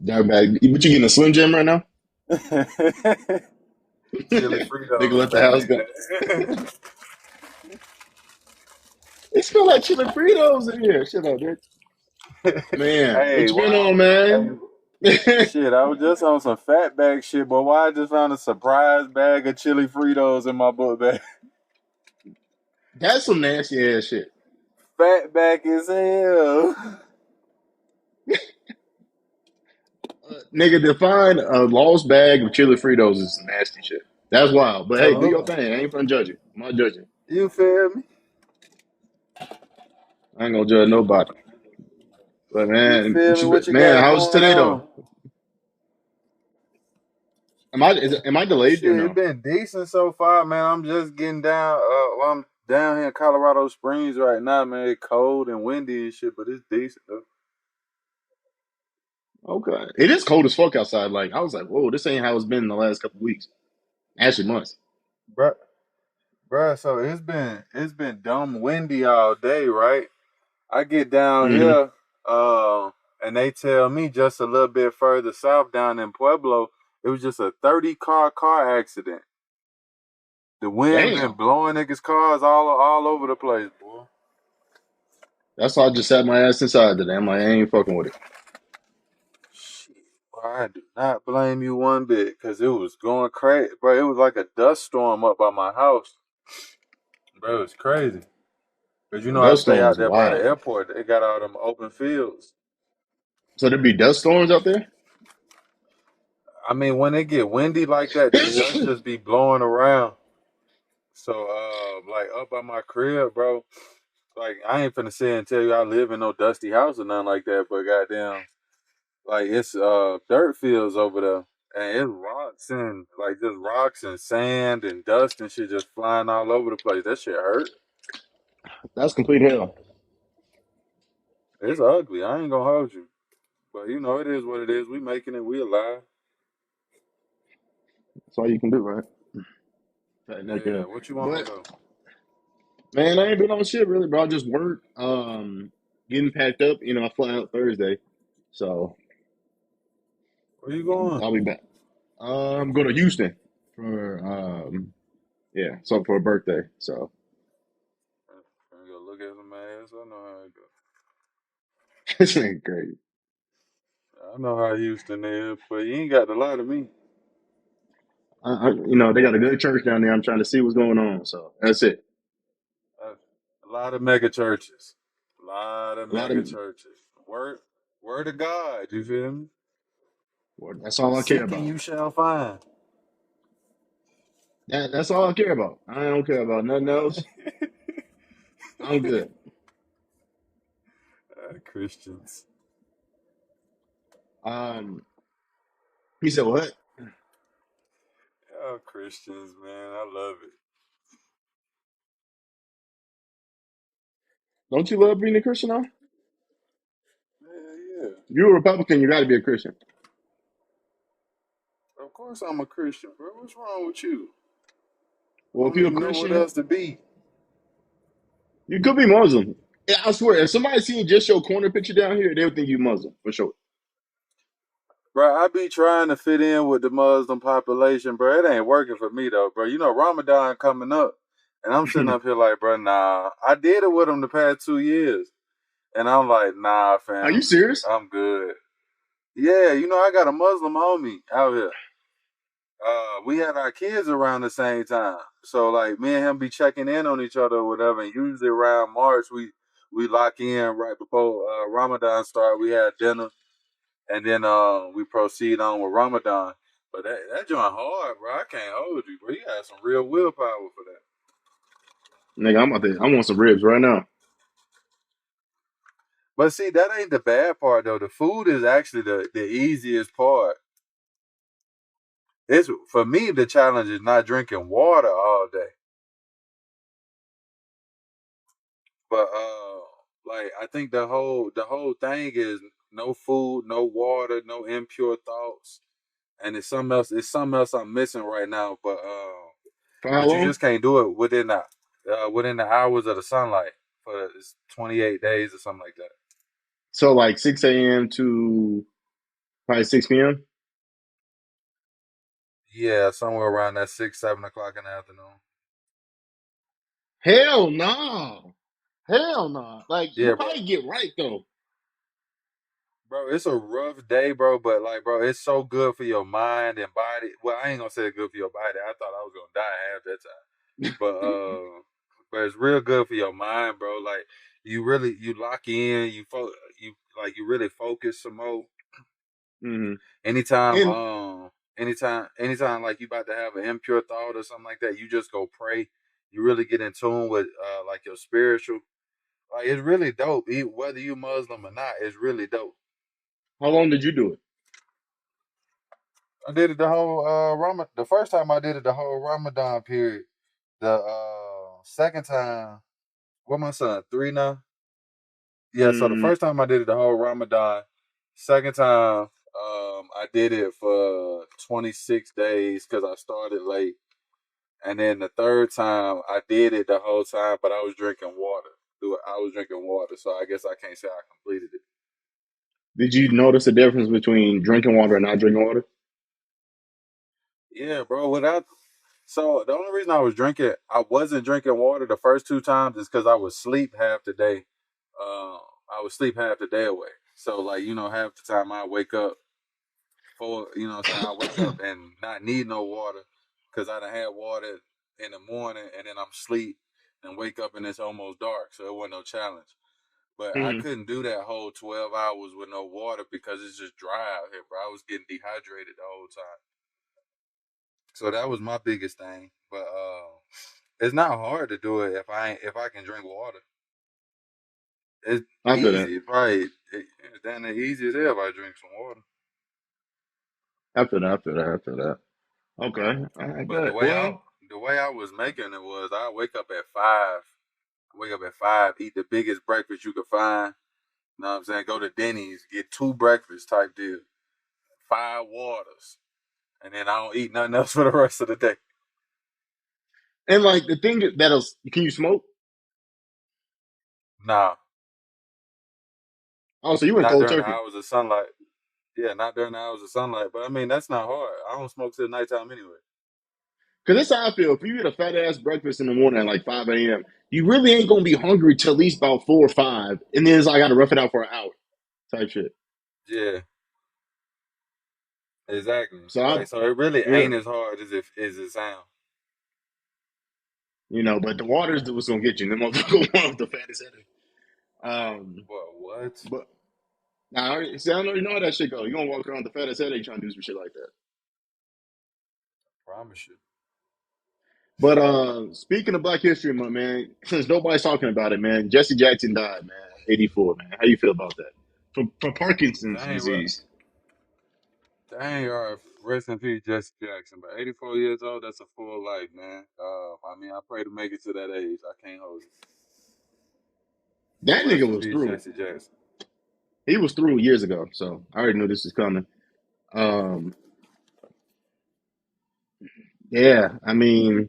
Dark bag. But you getting a Slim Jim right now? Chili Nigga Fritos left the back house. Go. in there. It smell like chili Fritos in here. Shut up, dude. Man, what Hey, you been wow. on, Hey, man? shit, I was just on some fat bag shit, but why I just found a surprise bag of chili Fritos in my book bag? That's some nasty ass shit. Fat back as hell. Nigga, define a lost bag of chili Fritos is some nasty shit. That's wild. But hey, do your So, thing. I ain't gonna judge you. I'm not judging. you feel me? I ain't gonna judge nobody. But You man, feel me? What you man, got how's going today though? on? Am I delayed or Shit, it no? been decent so far, man. I'm just getting down. Well, I'm down here in Colorado Springs right now, man. It's cold and windy and shit, but it's decent though. Okay. It is cold as fuck outside. Like I was like, whoa, this ain't how it's been in the last couple weeks. Actually months. Bruh, bruh, so it's been dumb windy all day, right? I get down Hmm. here, and they tell me just a little bit further south down in Pueblo, it was just a 30 car accident. The wind been Damn. blowing niggas' cars all over the place, boy. That's why I just sat my ass inside today. I'm like, I ain't fucking with it. Shit, boy, I do not blame you one bit, cause it was going crazy, bro. It was like a dust storm up by my house, bro. It was crazy. Cause you know I Dust stay storms out are there by the wild. airport. They got all them open fields. So there be dust storms out there? I mean, when it get windy like that, the dust just be blowing around. So, like up by my crib, bro. Like I ain't finna say and tell you I live in no dusty house or nothing like that, but goddamn, like it's dirt fields over there, and it's rocks and like just rocks and sand and dust and shit just flying all over the place. That shit hurt. That's complete hell. It's ugly. I ain't gonna hold you, but you know it is what it is. We making it. We alive. That's all you can do, right? Like, Yeah. What you on but though? man, I ain't been on shit really, bro. I just work, getting packed up. I fly out Thursday, so Where you going? I'll be back. I'm going to Houston for yeah, something for a birthday. So Finna go look at some ass. I know how it go. this ain't crazy. I know how Houston is, but you ain't got to lie to me. They got a good church down there. I'm trying to see what's going on. So that's it. Uh, a lot of mega churches. A lot of A lot of mega churches. Word of God. You feel me? well, that's all I care Seek and about. you shall find. That's all I care about. I don't care about nothing else. I'm good. Christians. Um, he said what? Oh, Christians, man. I love it. Don't you love being a Christian now? Yeah, yeah. If you're a Republican, you got to be a Christian. Of course I'm a Christian, bro. What's wrong with you? I Well, if don't you're a even know what Christian, else to be. you could be Muslim. Yeah, I swear, if somebody seen just your corner picture down here, they would think you Muslim for sure. Bro, I be trying to fit in with the Muslim population, bro. It ain't working for me though, bro. You know Ramadan coming up, and I'm sitting up here like, bro, nah. I did it with them the past 2 years, and I'm like, nah, Are you fam, serious? I'm good. Yeah, I got a Muslim homie out here. We had our kids around the same time, so like me and him be checking in on each other or whatever. And usually around March, we lock in right before Ramadan start. We had dinner and then we proceed on with Ramadan. But that joint hard, bro. I can't hold you, bro. You got some real willpower for that. Nigga, I want some ribs right now. But see, that ain't the bad part though. The food is actually the easiest part. It's for me the challenge is not drinking water all day. But like I think the whole thing is no food, no water, no impure thoughts. And it's something else I'm missing right now. But For how but you long? just can't do it within the hours of the sunlight for it's 28 days or something like that. So like 6 a.m. to probably 6 p.m. Yeah, somewhere around that 6, 7 o'clock in the afternoon. Hell no. Hell no. Like you Yeah, bro. probably get right though. Bro, it's a rough day, bro, but like, bro, it's so good for your mind and body. Well, I ain't gonna say it's good for your body. I thought I was gonna die half that time. But it's real good for your mind, bro. Like you lock in, you like you really focus some more. Hmm. Anytime, And anytime like you about to have an impure thought or something like that, you just go pray. You really get in tune with like your spiritual. Like it's really dope. Whether you Muslim or not, it's really dope. how long did you do it? I did it the whole the first time I did it the whole Ramadan period. The second time, what my son, 3 now? Yeah, so the Mm, first time I did it the whole Ramadan. Second time, I did it for 26 days because I started late. And then the third time I did it the whole time, but I was drinking water. I was drinking water, so I guess I can't say I completed it. did you notice the difference between drinking water and not drinking water? Yeah, bro. So the only reason I wasn't drinking water the first two times is because I would sleep half the day. Uh, I would sleep half the day away. So like half the time I wake up what I'm saying, I wake up and not need no water because I done had water in the morning and then I'm asleep and wake up and it's almost dark, so it wasn't no challenge. But I Hmm. couldn't do that whole 12 hours with no water because it's just dry out here, bro. I was getting dehydrated the whole time. So that was my biggest thing. But it's not hard to do it if I can drink water. It's After that, easy. It's damn near easy as hell if I drink some water. after that. Okay, I But bet. Well, the way I was making it was I wake up at 5. Wake up at 5, eat the biggest breakfast you could find. You know what I'm saying? Go to Denny's, get 2 breakfasts type deal, 5 waters, and then I don't eat nothing else for the rest of the day. and like the thing that'll can you smoke? Nah, Oh, so you went not cold during the turkey. hours of sunlight. Yeah, not during the hours of sunlight. But I mean, that's not hard. I don't smoke till nighttime anyway. Cause that's how I feel. If you eat a fat ass breakfast in the morning at like 5 a.m., you really ain't gonna be hungry till at least about 4 or 5, and then it's like I gotta rough it out for an hour type shit. Yeah, exactly. So I, Like, so it really yeah, ain't as hard as it sounds. but the water is what's gonna get you. The motherfucker one with the fattest headache. But what? But now, see, I know you know how that shit go. You gonna walk around with the fattest headache trying to do some shit like that. Promise you. But speaking of Black History Month, man, since nobody's talking about it, man, Jesse Jackson died, man, 84, man. How you feel about that? For Parkinson's Dang, bro. disease. Dang, all right. Rest in peace, Jesse Jackson. But 84 years old, that's a full life, man. I mean, I pray to make it to that age. I can't hold it. But That rest nigga in was peace, through. Jesse Jackson. He was through years ago, so I already knew this was coming. Um, yeah, I mean,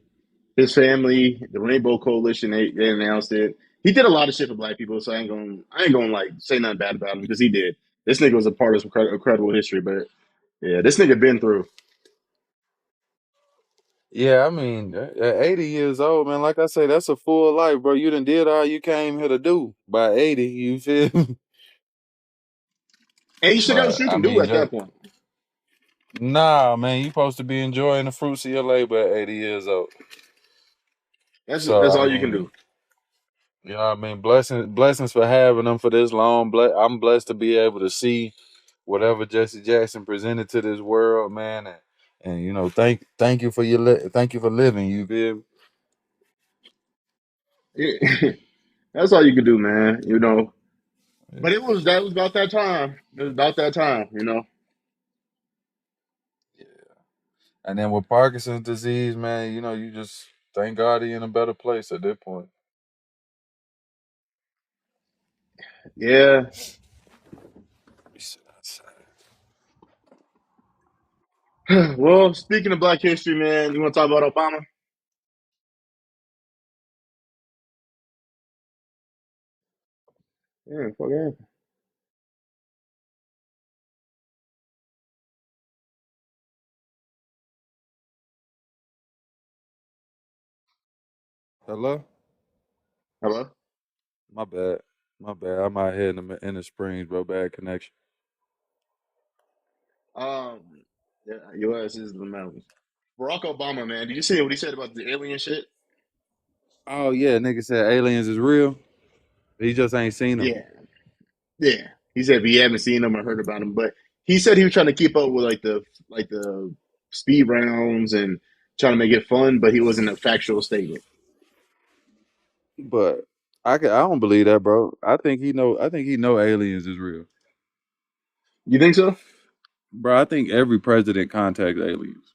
his family, the Rainbow Coalition, they announced it. He did a lot of shit for Black people, so I ain't gonna like say nothing bad about him because he did. This nigga was a part of some incredible history, but yeah, this nigga been through. Yeah, I mean, at 80 years old, man, like I say, that's a full life, bro. You done did all you came here to do by 80, you feel me? And he should got But, what you I can do mean, at just, that point. nah, man, you supposed to be enjoying the fruits of your labor at 80 years old. So, That's I all you can mean, do. you know what I mean? Blessings for having them for this long. I'm blessed to be able to see whatever Jesse Jackson presented to this world, man. And thank you for thank you for living, you feel me? That's all you can do, man. Yeah. But that was about that time. It was about that time. And then with Parkinson's disease, man, you just thank God he in a better place at that point. Yeah. Let me sit outside. Well, speaking of Black History, man, you want to talk about Obama? Yeah, fuck yeah. Hello? Hello. My bad. My bad. I'm out here in the Springs, bro. Bad connection. Um, yeah, U.S. is the mountains. Barack Obama, man, did you see what he said about the alien shit? Oh yeah, nigga said aliens is real. He just ain't seen them. Yeah, yeah. He said he haven't seen them or heard about them, but he said he was trying to keep up with like the speed rounds and trying to make it fun, but he wasn't a factual statement. But I don't believe that, bro. I think he know aliens is real. You think so? Bro, I think every president contacts aliens.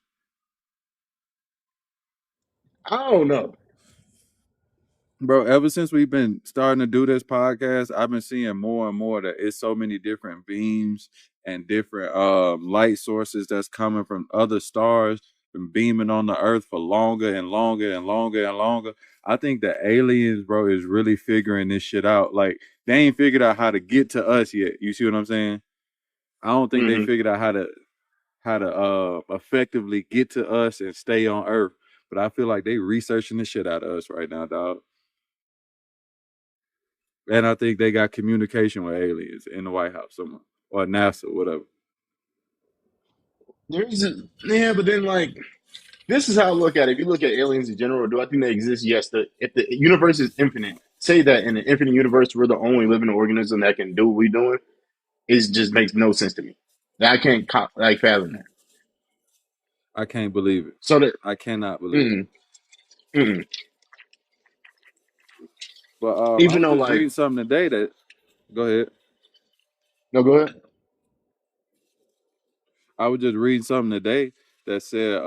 I don't know. Bro, ever since we've been starting to do this podcast, I've been seeing more and more that it's so many different beams and different light sources that's coming from other stars and beaming on the earth for longer and longer and longer and longer. I think the aliens, bro, is really figuring this shit out. Like they ain't figured out how to get to us yet. You see what I'm saying? I don't think they Hmm. figured out how to effectively get to us and stay on earth. But I feel like they researching the shit out of us right now, dog. And I think they got communication with aliens in the White House somewhere or NASA, whatever. There's a, yeah, but then like this is how I look at it. If you look at aliens in general, do I think they exist? Yes. If the universe is infinite, say that in an infinite universe we're the only living organism that can do what we're doing, it just makes no sense to me. I can't like fathom that. I can't believe it. So that I cannot believe it. mm, mm. But I Even was though just like reading something today that. Go ahead. no, go ahead. I was just reading something today that said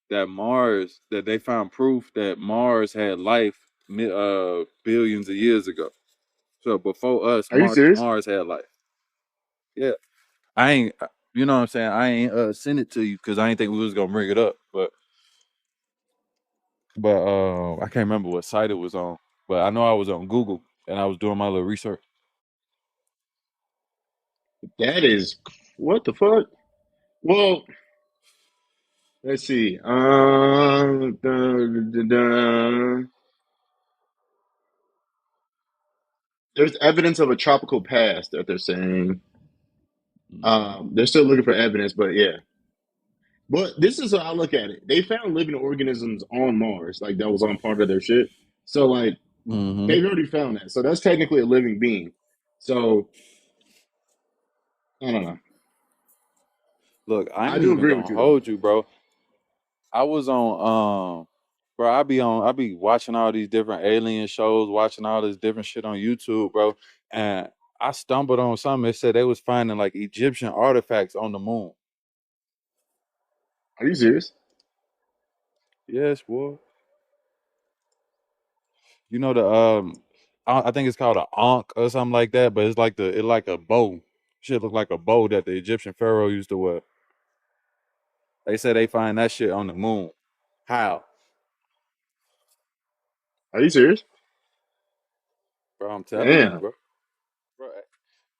that Mars that they found proof that Mars had life billions of years ago. So before us, Are you serious? Mars had life. Yeah, I ain't. You know what I'm saying? I ain't send it to you because I ain't think we was gonna bring it up, but I can't remember what site it was on. But I know I was on Google and I was doing my little research. That is what the fuck. Well, let's see. There's evidence of a tropical past that they're saying. Hmm. They're still looking for evidence, but yeah. But this is how I look at it. They found living organisms on Mars, like that was on part of their ship. So like Hmm. they've already found that. So that's technically a living being. So I don't know. Look, I I ain't do even agree with gonna you though. hold you, bro. I was bro. I be watching all these different alien shows, watching all this different shit on YouTube, bro. And I stumbled on something that said they was finding like Egyptian artifacts on the moon. Are you serious? Yes, boy. You know the I think it's called an ankh or something like that, but it's like it like a bow. Shit look like a bow that the Egyptian pharaoh used to wear. They said they find that shit on the moon. How? Are you serious? Bro, I'm telling you, Damn. bro. Bro,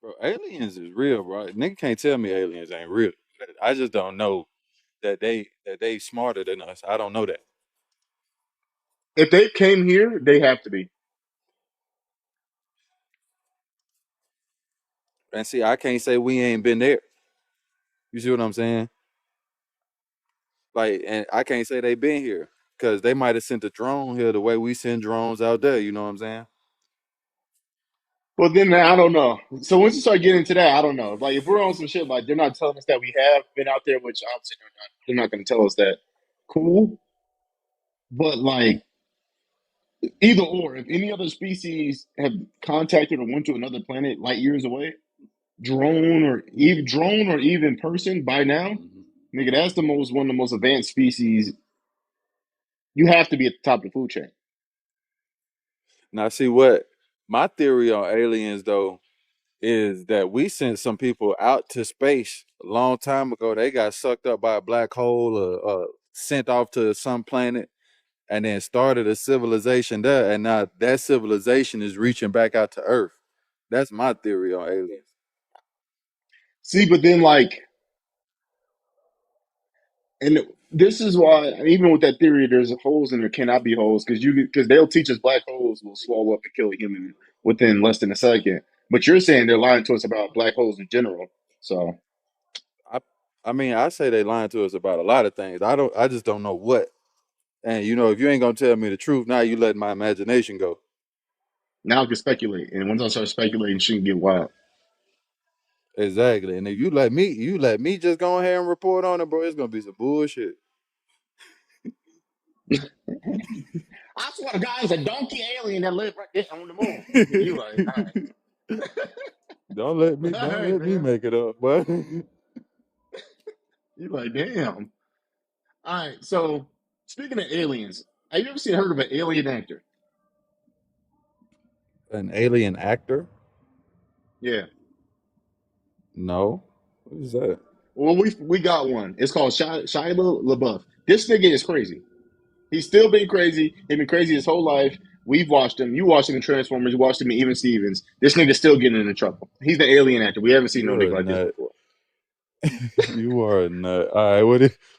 bro, aliens is real, bro. Nigga can't tell me aliens ain't real. I just don't know that they smarter than us. I don't know that. If they came here, they have to be. And see, I can't say we ain't been there. You see what I'm saying? Like, and I can't say they been here because they might have sent a drone here the way we send drones out there. You know what I'm saying? Well, then I don't know. So once you start getting into that, I don't know. Like if we're on some shit, like they're not telling us that we have been out there, which obviously they're not going to tell us that. Cool, but like either or, if any other species have contacted or went to another planet light years away, drone or even person by now, Hmm. nigga, that's the most one of the most advanced species. You have to be at the top of the food chain. Now, see what my theory on aliens though is that we sent some people out to space a long time ago. They got sucked up by a black hole or sent off to some planet and then started a civilization there, and now that civilization is reaching back out to Earth. That's my theory on aliens. See, but then like, and this is why, even with that theory, there's holes and there cannot be holes because they'll teach us black holes will swallow up and kill a human within less than a second. But you're saying they're lying to us about black holes in general. So I I mean, I say they lying to us about a lot of things. I just don't know what. And if you ain't gonna tell me the truth, now you letting my imagination go. now I can speculate, and once I start speculating, shit can get wild. Exactly. And if you let me just go ahead and report on it, bro, it's gonna be some bullshit. I swear to God, it's a donkey alien that lived right there on the moon. You like, don't let me all don't right, let me man. make it up, but You like, damn. All right. So speaking of aliens, have you ever heard of an alien actor? an alien actor? Yeah. No. What is that? Well, we got one. It's called Shia LaBeouf. This nigga is crazy. He's still been crazy. He's been crazy his whole life. We've watched him. You watched him in Transformers. You watched him in Even Stevens. This nigga's still getting into trouble. He's the alien actor. We haven't seen no You are nigga a like this nut. before. You are a nut. All right,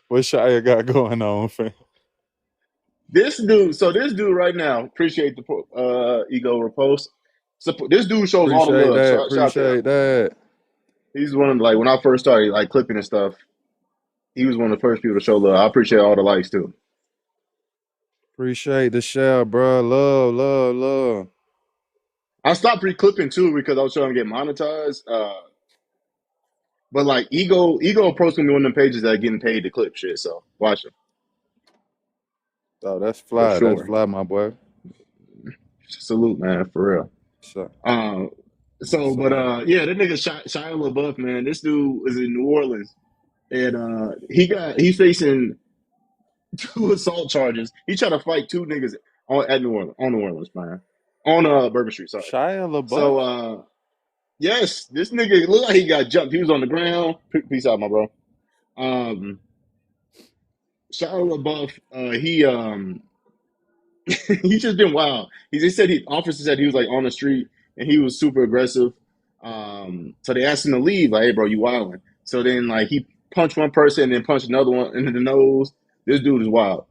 what Shia got going on, fam? This dude right now, appreciate the ego repost. So this dude shows all the Appreciate love. that. Shout to Appreciate him. that. He's one of like when I first started like clipping and stuff. He was one of the first people to show love. I appreciate all the likes too. Appreciate the share, bro. Love, love, love. I stopped re-clipping too because I was trying to get monetized. But like ego approached me on one of them pages that are getting paid to clip shit. So watch him Oh, that's for fly. That's sure. fly, my boy. Salute, man, for real. So, Uh, but so yeah, that nigga Shia LaBeouf, man. This dude was in New Orleans, and he's facing two assault charges. He tried to fight two niggas on New Orleans, man, on Bourbon Street. Sorry. Shia LaBeouf. So yes, this nigga looked like he got jumped. He was on the ground. Peace out, my bro. Um, Shia LaBeouf, he's just been wild. They said officers said he was like on the street and he was super aggressive. So they asked him to leave, like, hey bro, you wilding. So then like he punched one person and then punched another one into the nose. This dude is wild.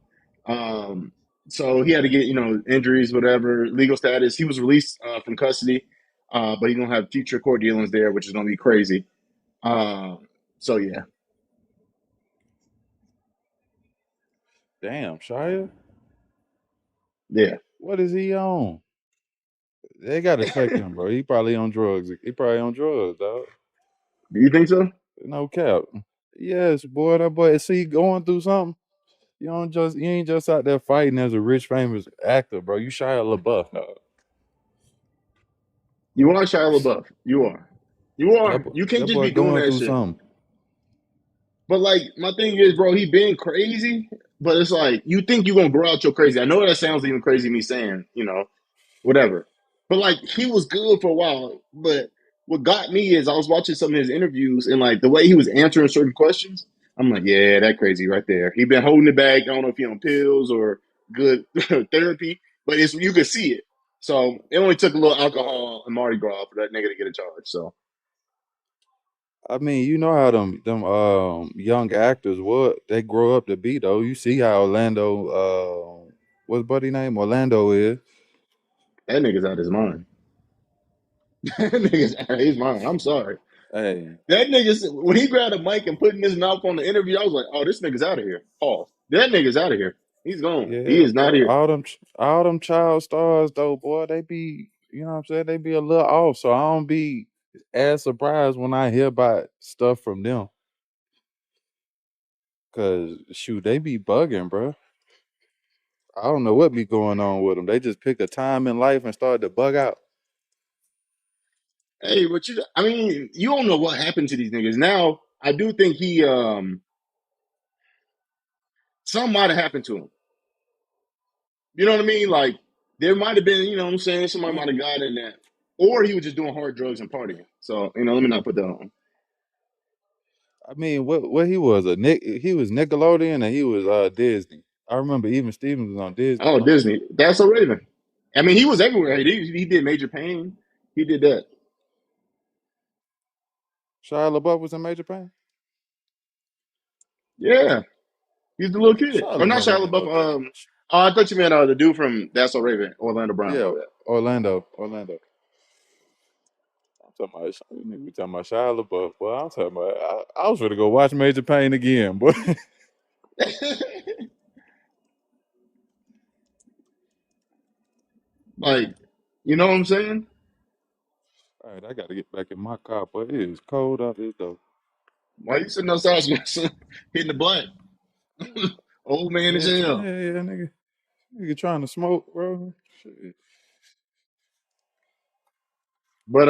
Um, so he had to get, injuries, whatever, legal status. He was released from custody, but he's gonna have future court dealings there, which is gonna be crazy. So yeah, Damn, Shia. yeah. What is he on? They gotta check him, bro. He probably on drugs. He probably on drugs, dog. Do you think so? No cap. Yes, boy. That boy. See, he going through something. You ain't just out there fighting as a rich, famous actor, bro. You Shia LaBeouf, dog. You are Shia LaBeouf. You are. You are. You can't That just boy be doing going that through shit. something. But like my thing is, bro, he been crazy, but it's like you think you're gonna grow out your crazy. I know that sounds even crazy me saying, whatever. But like he was good for a while. But what got me is I was watching some of his interviews and like the way he was answering certain questions, I'm like, yeah, that crazy right there. He been holding it back. I don't know if he on pills or good therapy, but you could see it. So it only took a little alcohol and Mardi Gras for that nigga to get a charge. So I mean, you know how them young actors what they grow up to be though. You see how what's buddy name? Orlando is. that nigga's out of his mind. That nigga's out of his mind. I'm sorry. Hey, That nigga, when he grabbed a mic and put in his mouth on the interview, I was like, oh, this nigga's out of here. Pause. That nigga's out of here. He's gone. He yeah, is not bro. here. All them child stars though, boy, they be you know what I'm saying, they be a little off. So I don't be as surprised when I hear about stuff from them. Cause shoot, they be bugging, bro. I don't know what be going on with them. They just pick a time in life and start to bug out. Hey, I mean, you don't know what happened to these niggas. Now, I do think something might have happened to him. You know what I mean? Like, there might have been, you know what I'm saying? Somebody might have got in that. Or he was just doing hard drugs and partying. So, let me not put that on. I mean, what he was he was Nickelodeon and he was Disney. I remember even Stevens was on Disney. Oh, Disney. That's so Raven. I mean, he was everywhere. He did Major Pain. He did that. Shia LaBeouf was in Major Pain. Yeah. He's the little kid, Shia or not LaBeouf Shia ain't no LaBeouf. damn. Oh, I thought you meant the dude from That's So Raven, Orlando Brown. My Yeah, bad. Orlando. I'm talking about we talking about Shia LaBeouf. Boy, I'm talking about. I was ready to go watch Major Payne again, boy. Like, you know what I'm saying? All right, I got to get back in my car, but it is cold out there though. Why you sitting outside hitting the blunt? Old man as hell. nigga trying to smoke, bro. Shit. But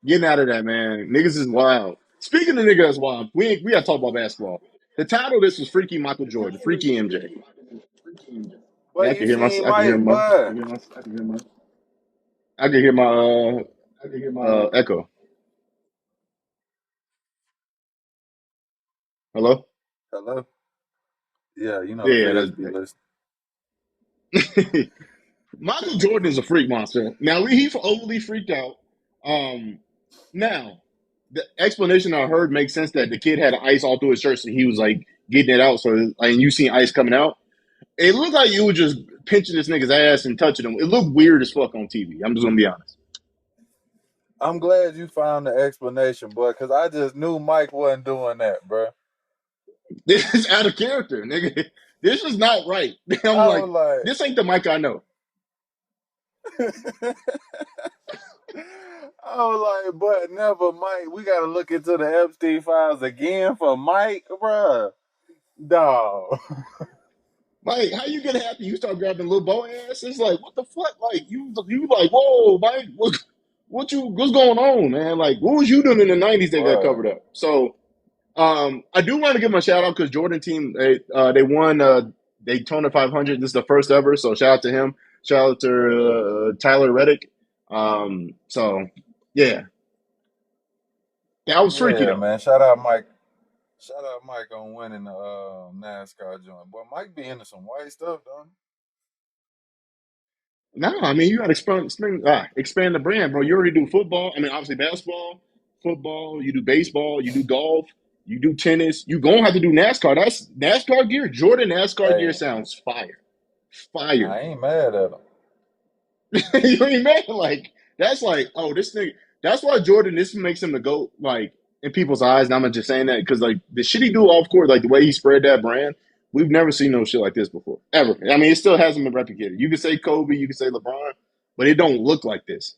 getting out of that, man. Niggas is wild. Speaking of niggas that's wild, we gotta talk about basketball. The title of this was Freaky Michael Jordan, Freaky MJ. Yeah, But you seen I can hear Mike, my boy. I can hear my echo. Hello? Hello. Yeah, you know the Yeah, feds be listening. Michael Jordan is a freak monster. Now he overly freaked out. Um, now the explanation I heard makes sense that the kid had ice all through his shirt, so he was like getting it out. So and you seen ice coming out. It looked like you were just pinching this nigga's ass and touching him. It looked weird as fuck on TV. I'm just gonna be honest. I'm glad you found the explanation, boy, because I just knew Mike wasn't doing that, bro. This is out of character, nigga. This is not right. I'm I like, was this ain't the Mike I know. like, I was like, but never, Mike. We got to look into the Epstein files again for Mike, bro. Dog. Like, how you get happy? You start grabbing little boy ass. It's like, what the fuck? Like, you like, whoa, Mike, what's going on, man? Like, what was you doing in the '90s that got Boy, covered up? So, I do want to give them a shout out because Jordan team they won Daytona 500. This is the first ever, so shout out to him. Shout out to Tyler Reddick. So yeah, that was freaky yeah, though. man. Shout out Mike. Shout out Mike on winning the NASCAR joint. Boy, Mike be into some white stuff, don't No, I mean you got to expand the brand, bro. You already do football. I mean, obviously basketball, football. You do baseball. You do golf. You do tennis. You gonna have to do NASCAR. That's NASCAR gear. Jordan he? NASCAR gear Hey, sounds fire, fire. I ain't mad at him. You know what I mean? Like that's like, oh, this thing. That's why Jordan. This makes him the goat, like in people's eyes. And I'm not just saying that because like the shit he do off court, like the way he spread that brand. We've never seen no shit like this before, ever. I mean, it still hasn't been replicated. You could say Kobe, you could say LeBron, but it don't look like this.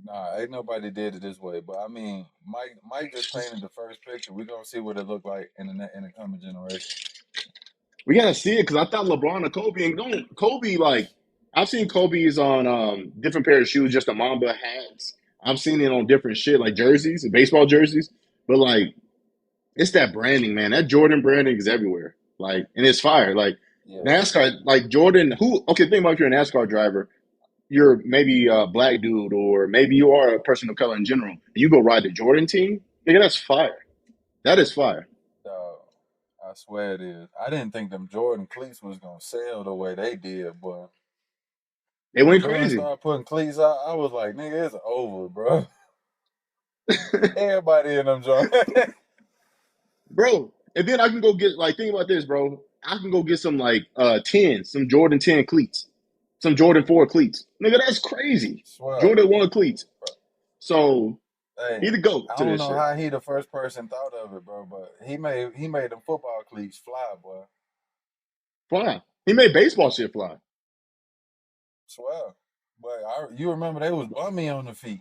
Nah, ain't nobody did it this way. But I mean, Mike just painted the first picture. We gonna see what it look like in the coming generation. We gotta see it because I thought LeBron or Kobe and going Kobe like I've seen Kobe's on different pair of shoes, just the Mamba hats. I've seen it on different shit like jerseys, baseball jerseys. But like it's that branding, man. That Jordan branding is everywhere. Like, and it's fire. Like Yeah, NASCAR, like Jordan. Who? Okay, think about if you're a NASCAR driver. You're maybe a black dude, or maybe you are a person of color in general. And you go ride the Jordan team. Nigga, that's fire. That is fire. dog. I swear it is. I didn't think them Jordan cleats was gonna sell the way they did, but They when went Jordan crazy, started putting cleats out, I was like, nigga, it's over, bro. Everybody in them joints. bro. And then I can go get like think about this, bro. I can go get some like 10, some Jordan 10 cleats, some Jordan 4 cleats. Nigga, that's crazy. Swear, Jordan 1 cleats. bro. So Hey, he the goat I to don't this know shit. how he the first person thought of it, bro, but he made them football cleats fly, boy. Fly. He made baseball shit fly. Swear. But you remember they was bummy on the feet.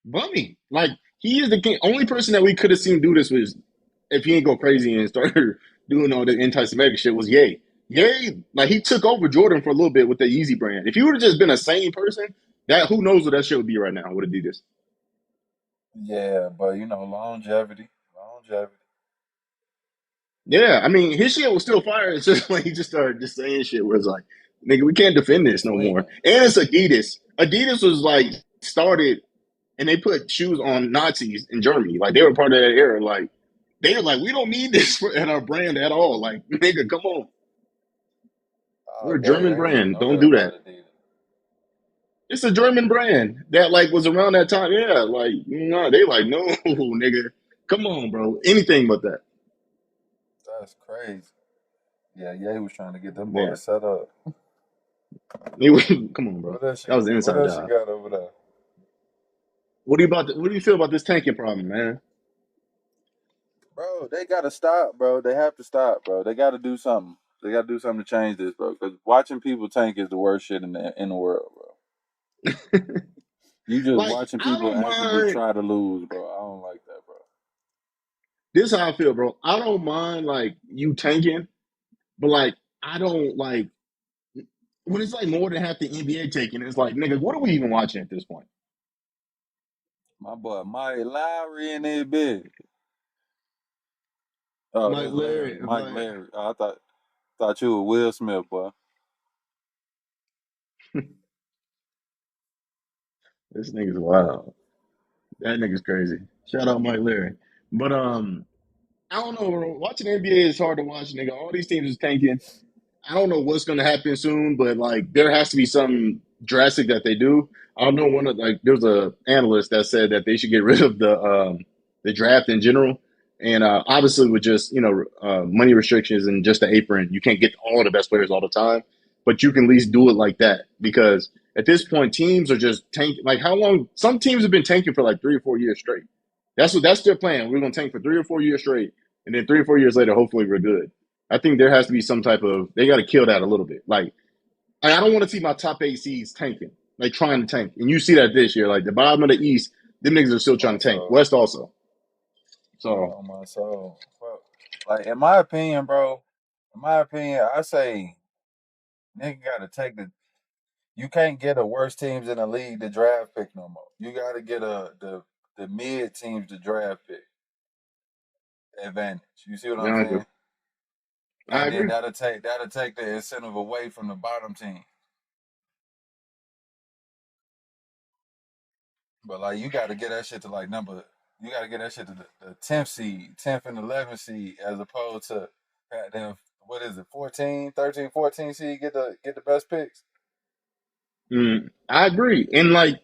Bummy. Like he is the king. Only person that we could have seen do this was if he ain't go crazy and started doing all the anti-Semitic shit was Ye. Ye, like he took over Jordan for a little bit with the Yeezy brand. If he would have just been a sane person, that who knows what that shit would be right now with Adidas. Yeah, but longevity. Longevity. Yeah, I mean his shit was still fire. It's just like he just started just saying shit where it's like, nigga, we can't defend this no more. Tweaking. And it's Adidas. Adidas was like started and they put shoes on Nazis in Germany. Like they were part of that era. Like they were like, we don't need this in our brand at all. Like, nigga, come on. Oh, We're a dang, German I ain't even brand. know Don't that do that. about Adidas. It's a German brand that like was around that time. Yeah, like no, they like no, nigga. Come on, bro. Anything but that. That's crazy. Yeah, he was trying to get them Yeah. boys set up. Come on, bro. What else That was the inside you job. got over there? What do you feel about this tanking problem, man? Bro, they gotta stop, bro. They have to stop, bro. They gotta do something. They gotta do something to change this, bro. Because watching people tank is the worst shit in the world, bro. You just Like, watching I people don't actively mind. try to lose, bro. I don't like that, bro. This is how I feel, bro. I don't mind like you tanking, but like I don't like when it's like more than half the NBA taking. It's like, nigga, what are we even watching at this point? My boy Mike Lowry in there, big. Oh, Mike that's Larry. Larry, Mike like Larry. Oh, I thought you were Will Smith, boy. this nigga's wild. That nigga's crazy. Shout out Mike Larry. But I don't know, bro. Watching NBA is hard to watch, nigga. All these teams is tanking. I don't know what's going to happen soon, but like there has to be something drastic that they do. I don't know. There's a analyst that said that they should get rid of the draft in general, and obviously with just money restrictions and just the apron, you can't get all the best players all the time, but you can at least do it like that because at this point teams are just tanking. Like how long? Some teams have been tanking for like 3 or 4 years straight. That's their plan. We're going to tank for 3 or 4 years straight, and then 3 or 4 years later, hopefully we're good. I think there has to be some type of they got to kill that a little bit. Like I don't want to see my top 8 seeds tanking, like trying to tank. And you see that this year, like the bottom of the East, them niggas are still trying My to tank. soul. West also. So On my soul. Bro, like in my opinion, bro, I say nigga gotta take the you can't get a worse teams in the league to draft pick no more. You gotta get the mid teams to draft pick advantage. You see what I'm yeah, saying? I And then agree. that'll take the incentive away from the bottom team. But like you gotta get that shit to like number you gotta get that shit to the 10th seed, 10th and 11th seed, as opposed to them what is it, 14, 13, 14 seed get the best picks. I agree. And like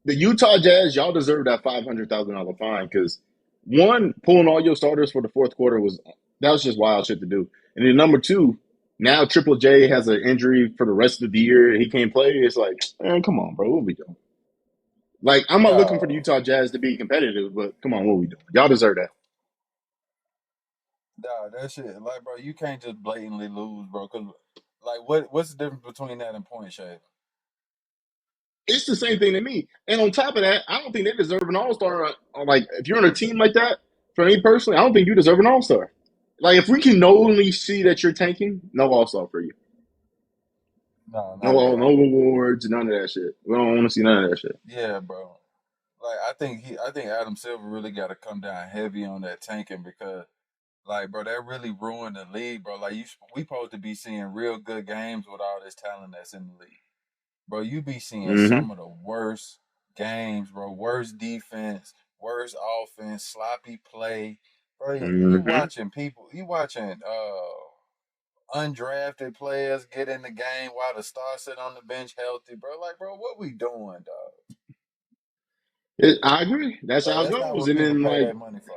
the Utah Jazz, y'all deserve that $500,000 fine because one, pulling all your starters for the fourth quarter that was just wild shit to do. And then number two, now Triple J has an injury for the rest of the year. He can't play. It's like, man, come on, bro. What we doing? Like, I'm not looking for the No, Utah Jazz to be competitive, but come on, what we doing? Y'all deserve that. no, that shit like bro, you can't just blatantly lose, bro. Cause like what's the difference between that and point shave? It's the same thing to me. And on top of that, I don't think they deserve an All Star. Like, if you're on a team like that, for me personally, I don't think you deserve an All Star. Like, if we can only see that you're tanking, no All Star for you. No, not at No all. awards, none of that shit. We don't want to see none of that shit. Yeah, bro. Like I think Adam Silver really got to come down heavy on that tanking because like, bro, that really ruined the league, bro. Like, we supposed to be seeing real good games with all this talent that's in the league, bro. You be seeing Mm-hmm. some of the worst games, bro. Worst defense, worst offense, sloppy play, bro. You Mm-hmm. watching people, you watching undrafted players get in the game while the stars sit on the bench healthy, bro. Like, bro, what we doing, dog? I agree. That's Like, how it that's not goes. what And people then, pay like, that money for.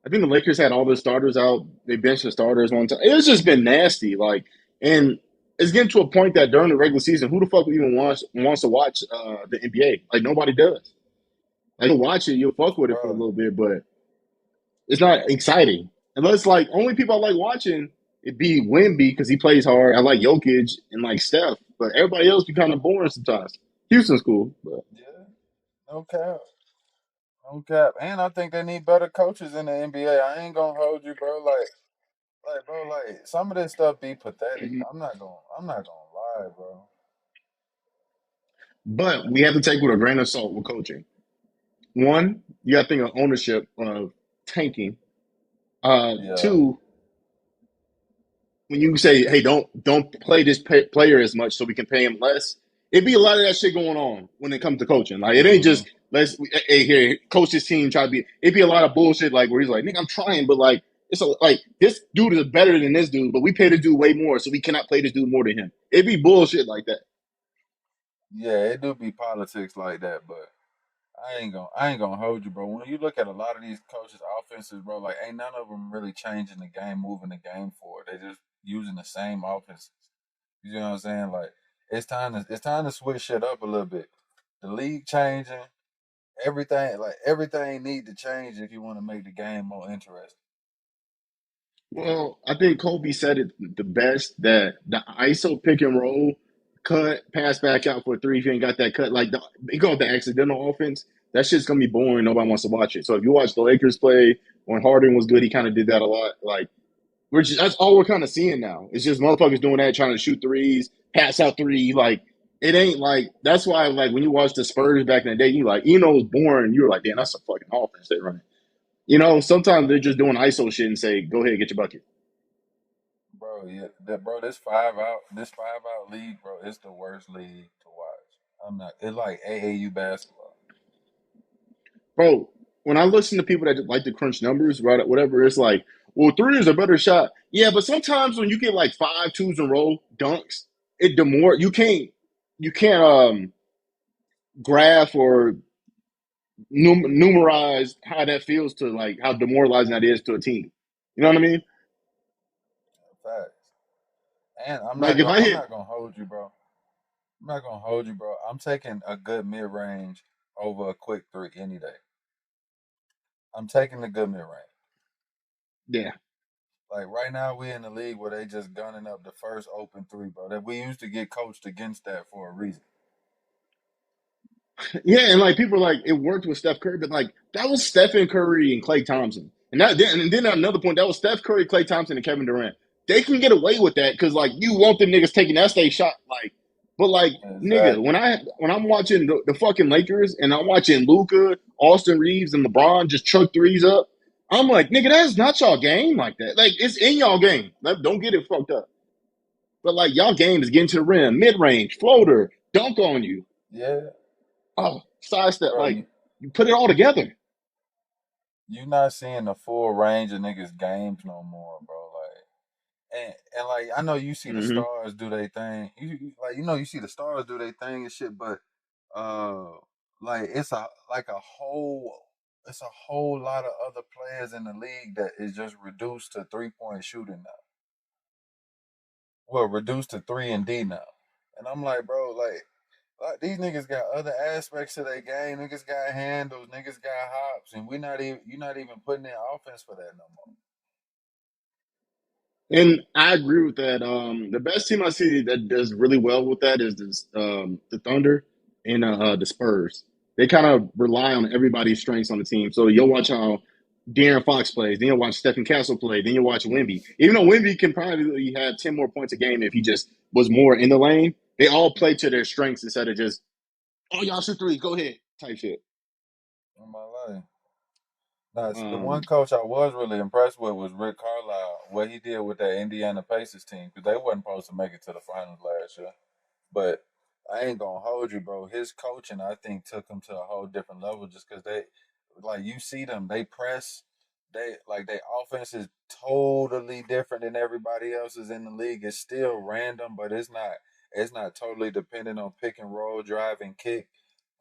I think the Lakers had all their starters out. They benched the starters one time. It's just been nasty. Like, and it's getting to a point that during the regular season, who the fuck even wants to watch the NBA? Like, nobody does. Like, you'll watch it, you'll fuck with it for a Bro, little bit, but it's not exciting. Unless, like, only people I like watching it be Wimby because he plays hard. I like Jokic and like Steph, but everybody else be kind of boring sometimes. Houston's cool, but yeah, no cap. No cap. And I think they need better coaches in the NBA. I ain't gonna hold you, bro. Bro, like some of this stuff be pathetic. I'm not gonna lie, bro. we have to take with a grain of salt with coaching. One, you got to think of ownership of tanking. Yeah, Two, when you say, "Hey, don't play this player as much so we can pay him less," it'd be a lot of that shit going on when it comes to coaching. Like it ain't mm-hmm. just let's hey here coach this team try to be. It'd be a lot of bullshit like where he's like, "Nigga, I'm trying," but like like this dude is better than this dude, but we pay this dude way more, so we cannot play this dude more than him. It'd be bullshit like that. Yeah, it do be politics like that, but I ain't gonna hold you, bro. When you look at a lot of these coaches' offenses, bro, like ain't none of them really changing the game, moving the game forward. They just using the same offenses. You know what I'm saying? Like it's time to switch shit up a little bit. The league changing, everything need to change if you want to make the game more interesting. Well, I think Kobe said it the best that the ISO pick and roll cut, pass back out for a three if you ain't got that cut. Like they call it the accidental offense. That shit's gonna be boring. Nobody wants to watch it. So if you watch the Lakers play when Harden was good, he kind of did that a lot. Like that's all we're kind of seeing now. It's just motherfuckers doing that, trying to shoot threes, pass out three. Like it ain't like that's why like when you watch the Spurs back in the day, you like it was boring. You were like, damn, that's a fucking offense they running. Sometimes they're just doing ISO shit and say, go ahead, get your bucket. Bro, yeah, this 5 out league, bro, it's the worst league to watch. I'm not. It's like AAU basketball. Bro, when I listen to people that like to crunch numbers, right, whatever, it's like, well, three is a better shot. Yeah, but sometimes when you get like five twos in a row dunks, it demor you can't graph or numerize how that feels to like how demoralizing that is to a team. You know what I mean? Facts. And Like if I I'm hit not gonna hold you, bro. I'm not gonna hold you, bro. I'm taking a good mid range over a quick three any day. I'm taking the good mid range. yeah. Like right now, we in the league where they just gunning up the first open three, bro. That we used to get coached against that for a reason. Yeah, and like people are like it worked with Steph Curry, but like that was Stephen Curry and Klay Thompson, and then at another point that was Steph Curry, Klay Thompson, and Kevin Durant. They can get away with that because like you want the niggas taking that state shot, like, but like nigga, Exactly. when I'm watching the fucking Lakers and I'm watching Luca, Austin Reeves, and LeBron just chuck threes up, I'm like nigga, that's not y'all game like that. Like it's in y'all game. Don't get it fucked up. But like y'all game is getting to the rim, mid range, floater, dunk on you. Yeah, Oh, sidestep. bro. Like you put it all together. You not seeing the full range of niggas games no more, bro. And like I know you see the Hmm. stars do their thing. Like you see the stars do their thing and shit, but uh like like a whole it's a whole lot of other players in the league that is just reduced to 3-point shooting now. Well, reduced to 3 and D now. And I'm like, bro, like these niggas got other aspects to their game. Niggas got handles, niggas got hops, and you're not even putting in offense for that no more. And I agree with that. The best team I see that does really well with that is the Thunder and the Spurs. They kind of rely on everybody's strengths on the team. So you'll watch how De'Aaron Fox plays, then you'll watch Stephen Castle play, then you'll watch Wemby. Even though Wemby can probably have 10 more points a game if he just was more in the lane, they all play to their strengths instead of just, oh, y'all shoot threes, go ahead, type shit. In my life. Now, the one Um, coach I was really impressed with was Rick Carlisle. What he did with that Indiana Pacers team, because they wasn't supposed to make it to the finals last year. But I ain't gonna hold you, bro. His coaching, I think, took them to a whole different level. Just because like, you see them, they press, their offense is totally different than everybody else's in the league. It's still random, but it's not totally dependent on pick and roll, drive and kick.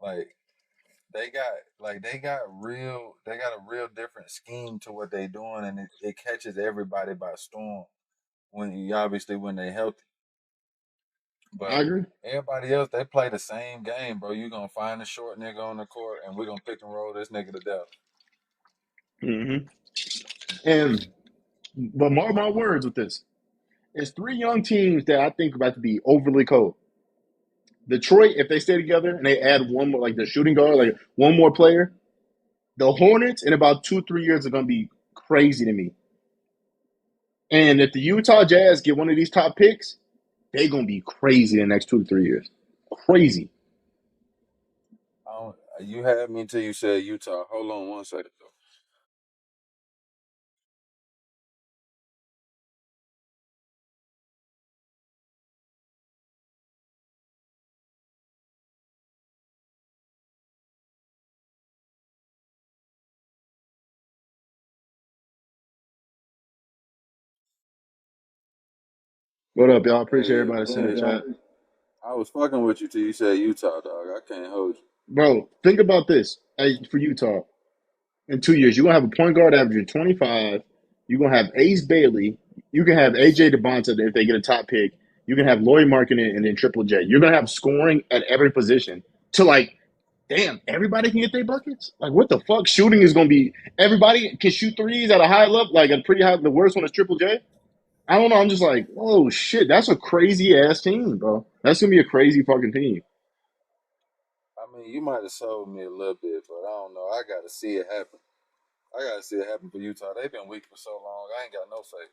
Like they got a real different scheme to what they doing, and it catches everybody by storm when they healthy. I But agree. everybody else, they play the same game, bro. You gonna find a short nigga on the court, and we gonna pick and roll this nigga to death. Hmm. And but mark my words with this. It's three young teams that I think are about to be overly cold. Detroit, if they stay together and they add one more, like the shooting guard, like one more player, the Hornets in about 2, 3 years are going to be crazy to me. And if the Utah Jazz get one of these top picks, they're going to be crazy in the next 2 to 3 years. Crazy. I don't, you had me until you said Utah. Hold on one second though. What up, y'all? Hey, Appreciate yeah, everybody yeah, seeing the chat. I was fucking with you till you said Utah, dog. I can't hold you. Bro, think about this. Hey, for Utah, in 2 years, you're gonna have a point guard averaging 25. You're gonna have Ace Bailey. You can have AJ DeBonta if they get a top pick. You can have Laurie Markkinen and then Triple J. You're gonna have scoring at every position to like, damn, everybody can get their buckets. Like, what the fuck? Shooting is gonna be everybody can shoot threes at a high level, like a pretty high. The worst one is Triple J. I don't know. I'm just like, oh shit, that's a crazy ass team, bro. That's gonna be a crazy fucking team. I mean, you might have sold me a little bit, but I don't know. I got to see it happen. I got to see it happen for Utah. They've been weak for so long. I ain't got no faith.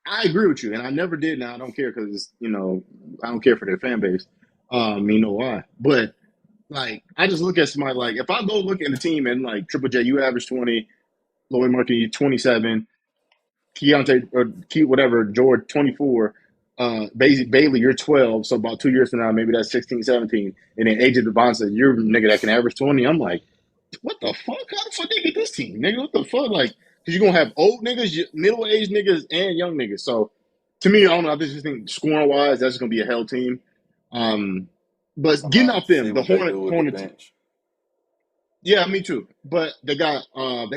I agree with you, and I never did. Now I don't care because I don't care for their fan base. You know why? But like, I just look at somebody like if I go look at the team and like Triple J, you average 20, Lloyd Murphy 27, Keontae or whatever George 24, Bailey you're 12. So about 2 years from now, maybe that's 16, 17, and then AJ Devonsa, you're a nigga that can average 20. I'm like, what the fuck? How the fuck they get this team, nigga? What the fuck? Like, because you're gonna have old niggas, middle aged niggas, and young niggas. So, to me, I don't know. I just think scoring wise, that's gonna be a hell team. Um, but I'm getting gonna have off to see them, the what they do with the Hornets, bench. yeah, me too. But they got all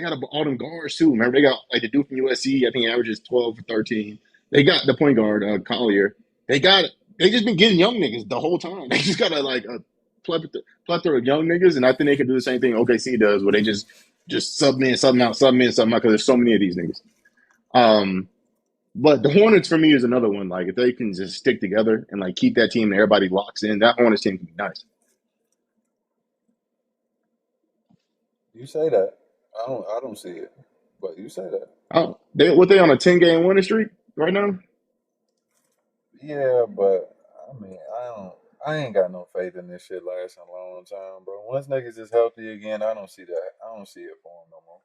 them guards too. Remember, they got like the dude from USC. I think he averages 12 or 13. They got the point guard Collier. They got they just been getting young niggas the whole time. They just got a plethora of young niggas, and I think they can do the same thing OKC does, where they just sub in, sub out, sub in, sub out because there's so many of these niggas. Um, but the Hornets for me is another one. Like if they can just stick together and like keep that team and everybody locks in, that Hornets team can be nice. You say that. I don't see it. But you say that. Oh, they on a 10 game winning streak right now? Yeah, but I mean, I ain't got no faith in this shit lasting a long time, bro. Once niggas is healthy again, I don't see that. I don't see it for them no more.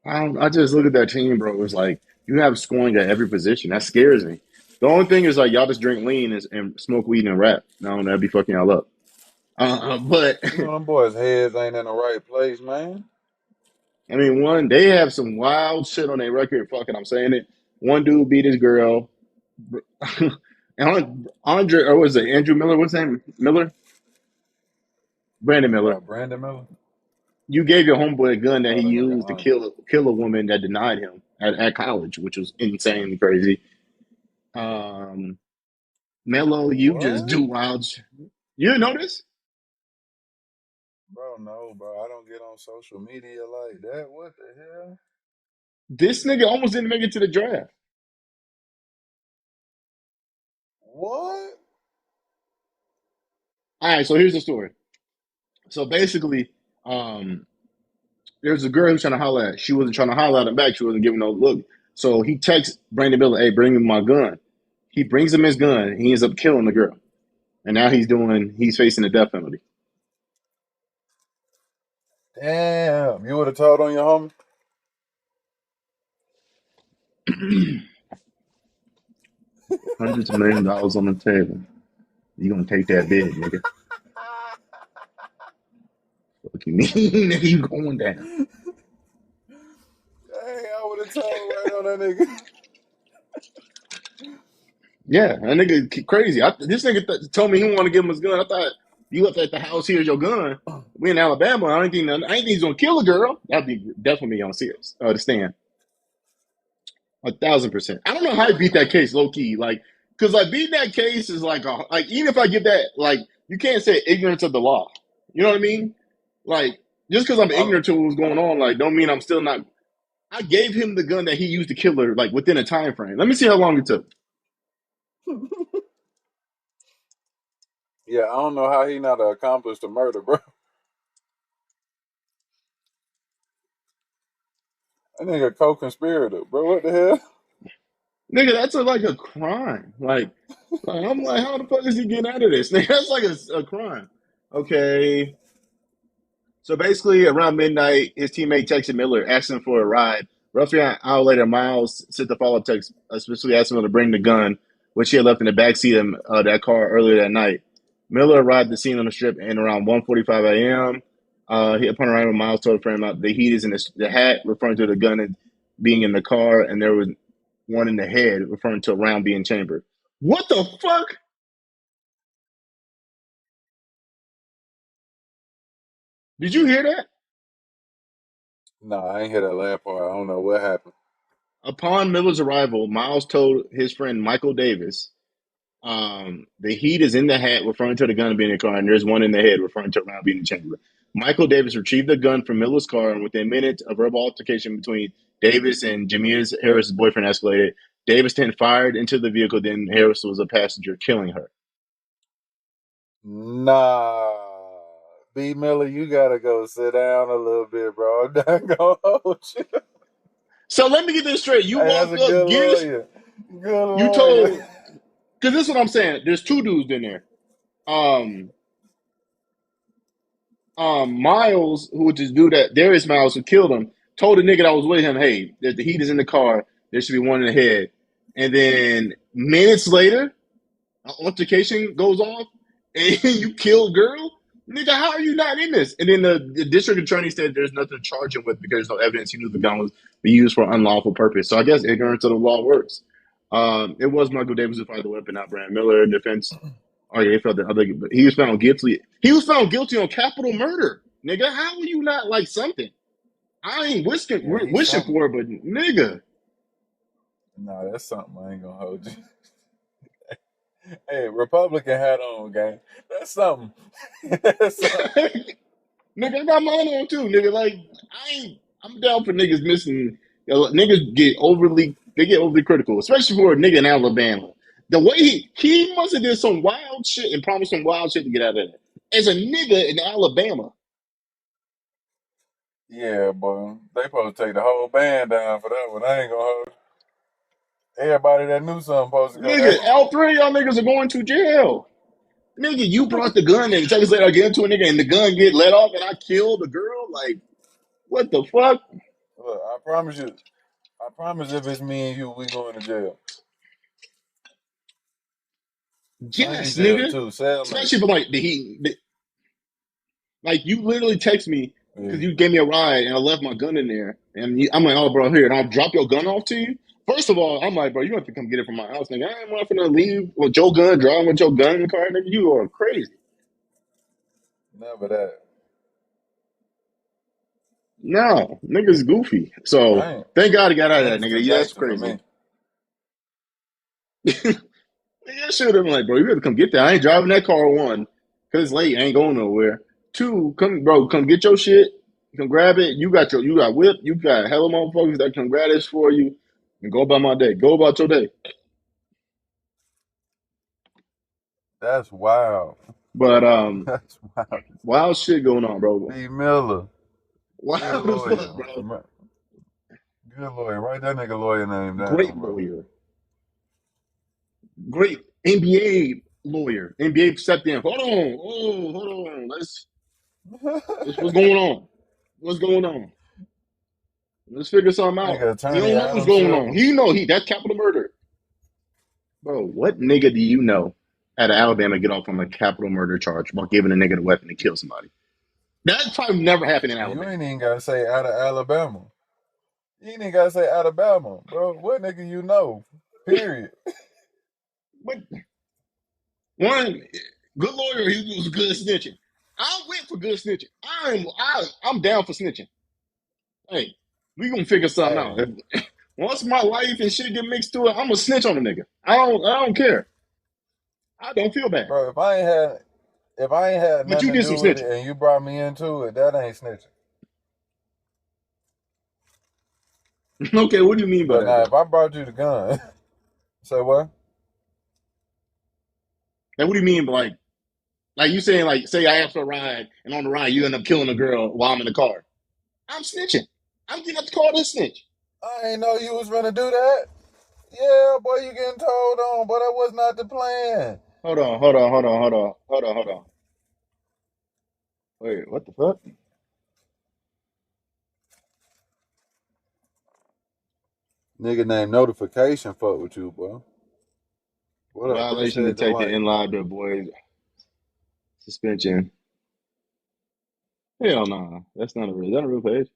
I just look at that team, bro. It's like you have scoring at every position. That scares me. The only thing is like y'all just drink lean and smoke weed and rap. No, that'd be fucking y'all up. But You know them boys' heads ain't in the right place, man. I mean, one they have some wild shit on their record. Fucking, I'm saying it. One dude beat his girl. and Andre, or was it Andrew Miller? What's his name? Miller, Brandon Miller. Brandon Miller. You gave your homeboy a gun that Oh, he that nigga used to Andre. kill a woman that denied him at college, which was insanely crazy. Um, Melo, you just What? do wild. You didn't know this? Bro, no, bro. I don't get on social media like that. What the hell? This nigga almost didn't make it to the draft. What? All right, so here's the story. So basically, um, there's a girl who's trying to holler at. She wasn't trying to holler at him back. She wasn't giving no look. So he texts Brandon Miller, "Hey, bring me my gun." He brings him his gun. He ends up killing the girl, and now he's facing the death penalty. Damn. You would have told on your homie? Hundreds of $1 million on the table. You gonna take that bid, nigga? What you mean, nigga? You going down? Dang, I would have told right on that nigga. Yeah, that nigga crazy. This nigga told me he want to give him his gun. I thought you left at the house. Here's your gun. We in Alabama. I ain't think he's gonna kill a girl. That'd be definitely on serious. The stand 1,000%. I don't know how he beat that case low key. Like, cause like beating that case is like even if I give that like you can't say ignorance of the law. You know what I mean? Like just because I'm I'm, ignorant to what's going on, like don't mean I'm still not. I gave him the gun that he used to kill her like within a time frame. Let me see how long it took. yeah, I don't know how he not accomplished a murder, bro. That nigga co-conspirator, bro. What the hell? Nigga, that's like a crime. I'm like, how the fuck is he getting out of this? Nigga, that's like a crime. Okay. So basically, around midnight, his teammate texted Miller, asking for a ride. Roughly an hour later, Miles sent the follow-up text, specifically asking him to bring the gun, which he had left in the backseat of that car earlier that night. Miller arrived at the scene on the strip in around 1:45 a.m. Upon arrival, Miles told a friend about the heat is in the hat, referring to the gun being in the car, and there was one in the head, referring to a round being chambered. What the fuck? Did you hear that? No, I ain't hear that last part. I don't know what happened. Upon Miller's arrival, Miles told his friend Michael Davis, the heat is in the hat, referring to the gun being in the car, and there's one in the head, referring to a round being in the chamber. Michael Davis retrieved the gun from Miller's car, and within minutes, a verbal altercation between Davis and Jameer Harris' boyfriend escalated. Davis then fired into the vehicle, then Harris was a passenger, killing her. Nah, B Miller, you gotta go sit down a little bit, bro. I'm not gonna hold you. So let me get this straight. You Hey, that's walk a up, good gears, lawyer. Good you lawyer. told, because this is what I'm saying. There's two dudes in there. Um, Miles, who was this dude that Darius Miles who killed him, told the nigga that was with him, "Hey, the heat is in the car. There should be one in the head." And then minutes later, an altercation goes off, and you kill girl. Nigga, how are you not in this? And then the district attorney said there's nothing to charge him with because there's no evidence he knew the gun was be used for unlawful purpose. So I guess ignorance of the law works. It was Michael Davis who fired the weapon, not Brand Miller. Defense. Oh yeah, he felt the other, but he was found guilty. He was found guilty on capital murder, nigga. How are you not like something? I ain't Yeah, he's wishing something. for it, but nigga, Nah, that's something I ain't gonna hold you. Hey, Republican hat on, gang. That's something. That's something. nigga, I got mine on too, nigga. Like I'm down for niggas missing. Niggas they get overly critical, especially for a nigga in Alabama. The way he must have did some wild shit and promised some wild shit to get out of it. As a nigga in Alabama, Yeah, boy. They supposed to take the whole band down for that one. I ain't gonna hold you. Everybody that knew something supposed to go nigga, down. all three of y'all niggas are going to jail. Nigga, you brought the gun in. Seconds later, I get into a nigga and the gun get let off and I kill the girl. Like, what the fuck? Look, I promise you. I promise if it's me and you, we going to jail. Same Yes, jail nigga. too. Cellmate. Especially for like like you literally text me because Yeah. you gave me a ride and I left my gun in there. And I'm like, oh, bro, here, and I'll drop your gun off to you. First of all, I'm like, bro, you have to come get it from my house, nigga. I ain't want to leave with your gun, driving with your gun in the car, nigga. You are crazy. Never that. No, nigga's goofy. So I ain't. thank God he got out of that, Niggas too nigga. Yeah, that's gangster for crazy. me. Yeah, should have been like, bro, you better come get that. I ain't driving that car one, cause it's late. I ain't going nowhere. Two, come, bro, come get your shit. Come grab it. You got whip. You got hella motherfuckers that come grab this for you, and go about my day. Go about your day. That's wild. But That's wild. wild shit going on, bro. B Miller. Good Wild as lawyer. fuck, bro. Good lawyer. Write that nigga lawyer name Great down, bro. lawyer. Great NBA lawyer. NBA stepped in. Hold on. Oh, hold on. Let's what's going on? What's going on? Let's figure something out. Nigga He attorney don't know what's Adam going on. Silver. He know that's capital murder. Bro, what nigga do you know out of Alabama get off on a capital murder charge while giving a nigga the weapon to kill somebody? That's probably never happened in You Alabama. ain't even gotta say out of Alabama. You ain't even gotta say Alabama, bro. What nigga you know? Period. But one good lawyer, he was good snitching. I went for good snitching. I'm down for snitching. Hey, we gonna figure something out. Hey, Once my life and shit get mixed to it, I'm gonna snitch on a nigga. I don't care. I don't feel bad. bro, if I ain't had But nothing you to did some do with snitching. it and you brought me into it, that ain't snitching. Okay, what do you mean by But that now though? if I brought you the gun, say what? Like, what do you mean by like you saying like say I ask for a ride and on the ride you end up killing a girl while I'm in the car? I'm snitching. I'm getting up the car to snitch. I ain't know you was gonna do that. Yeah, boy, you getting told on, but that was not the plan. Hold on. Wait, what the fuck? Nigga named Notification fuck with you, bro. What up? Violation to Appreciate the take the like. in live bill, boys. Suspension. Hell nah. That's not a real. Is that a real page?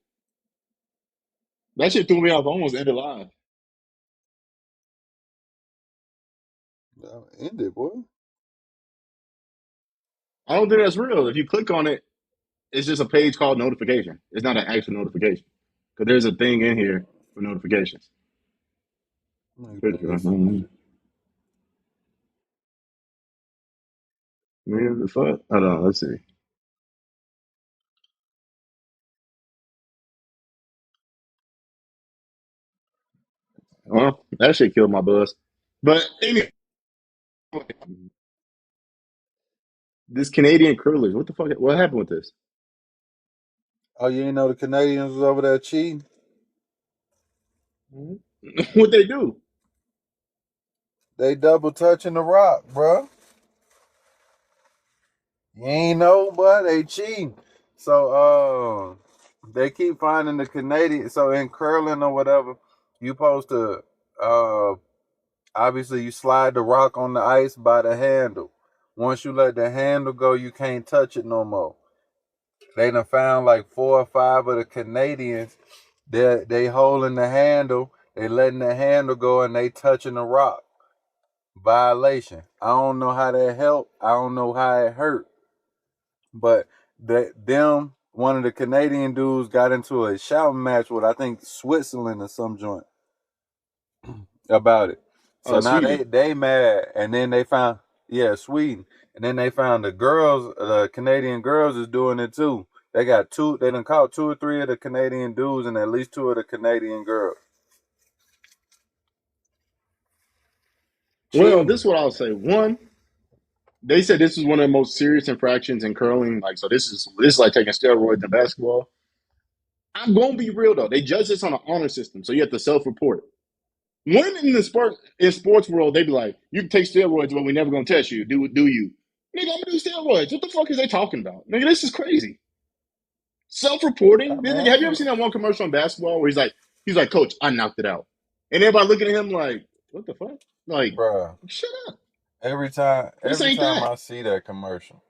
That shit threw me off. I almost ended live. End it, boy. I don't think that's real. If you click on it, It's just a page called notification. It's not an actual notification because there's a thing in here for notifications. Pretty cool. Some Man, the fuck? Hold on, let's see. Well, that shit killed my buzz. But anyway, this Canadian curlers, what the fuck? What happened with this? Oh, you ain't know the Canadians was over there cheating? What they do? They double touching the rock, bro. You ain't know, but they cheating. So they keep finding the Canadian. So in curling or whatever, you supposed to obviously you slide the rock on the ice by the handle. Once you let the handle go, you can't touch it no more. They done found like 4 or 5 of the Canadians. They holding the handle, they letting the handle go, and they touching the rock. Violation. I don't know how that helped. I don't know how it hurt. But one of the Canadian dudes got into a shouting match with I think Switzerland or some joint about it. So now Sweden. they mad, and then they found Sweden, and then they found the Canadian girls is doing it too. They got two. They done caught 2 or 3 of the Canadian dudes and at least 2 of the Canadian girls Well, this cheating. is what I'll say. One, they said this is one of the most serious infractions in curling. Like, so this is like taking steroids in basketball. I'm gonna be real though. They judge this on an honor system, so you have to self-report. When in the sports world, they be like, you can take steroids, but we never gonna test you. Do you? Nigga, I'm gonna do steroids. What the fuck is they talking about? Nigga, this is crazy. I Self-reporting. mean, Nigga, have you ever seen that one commercial on basketball where he's like, Coach, I knocked it out, and everybody looking at him like, what the fuck? Like, bruh. shut up. Every time, This every ain't time that. I see that commercial,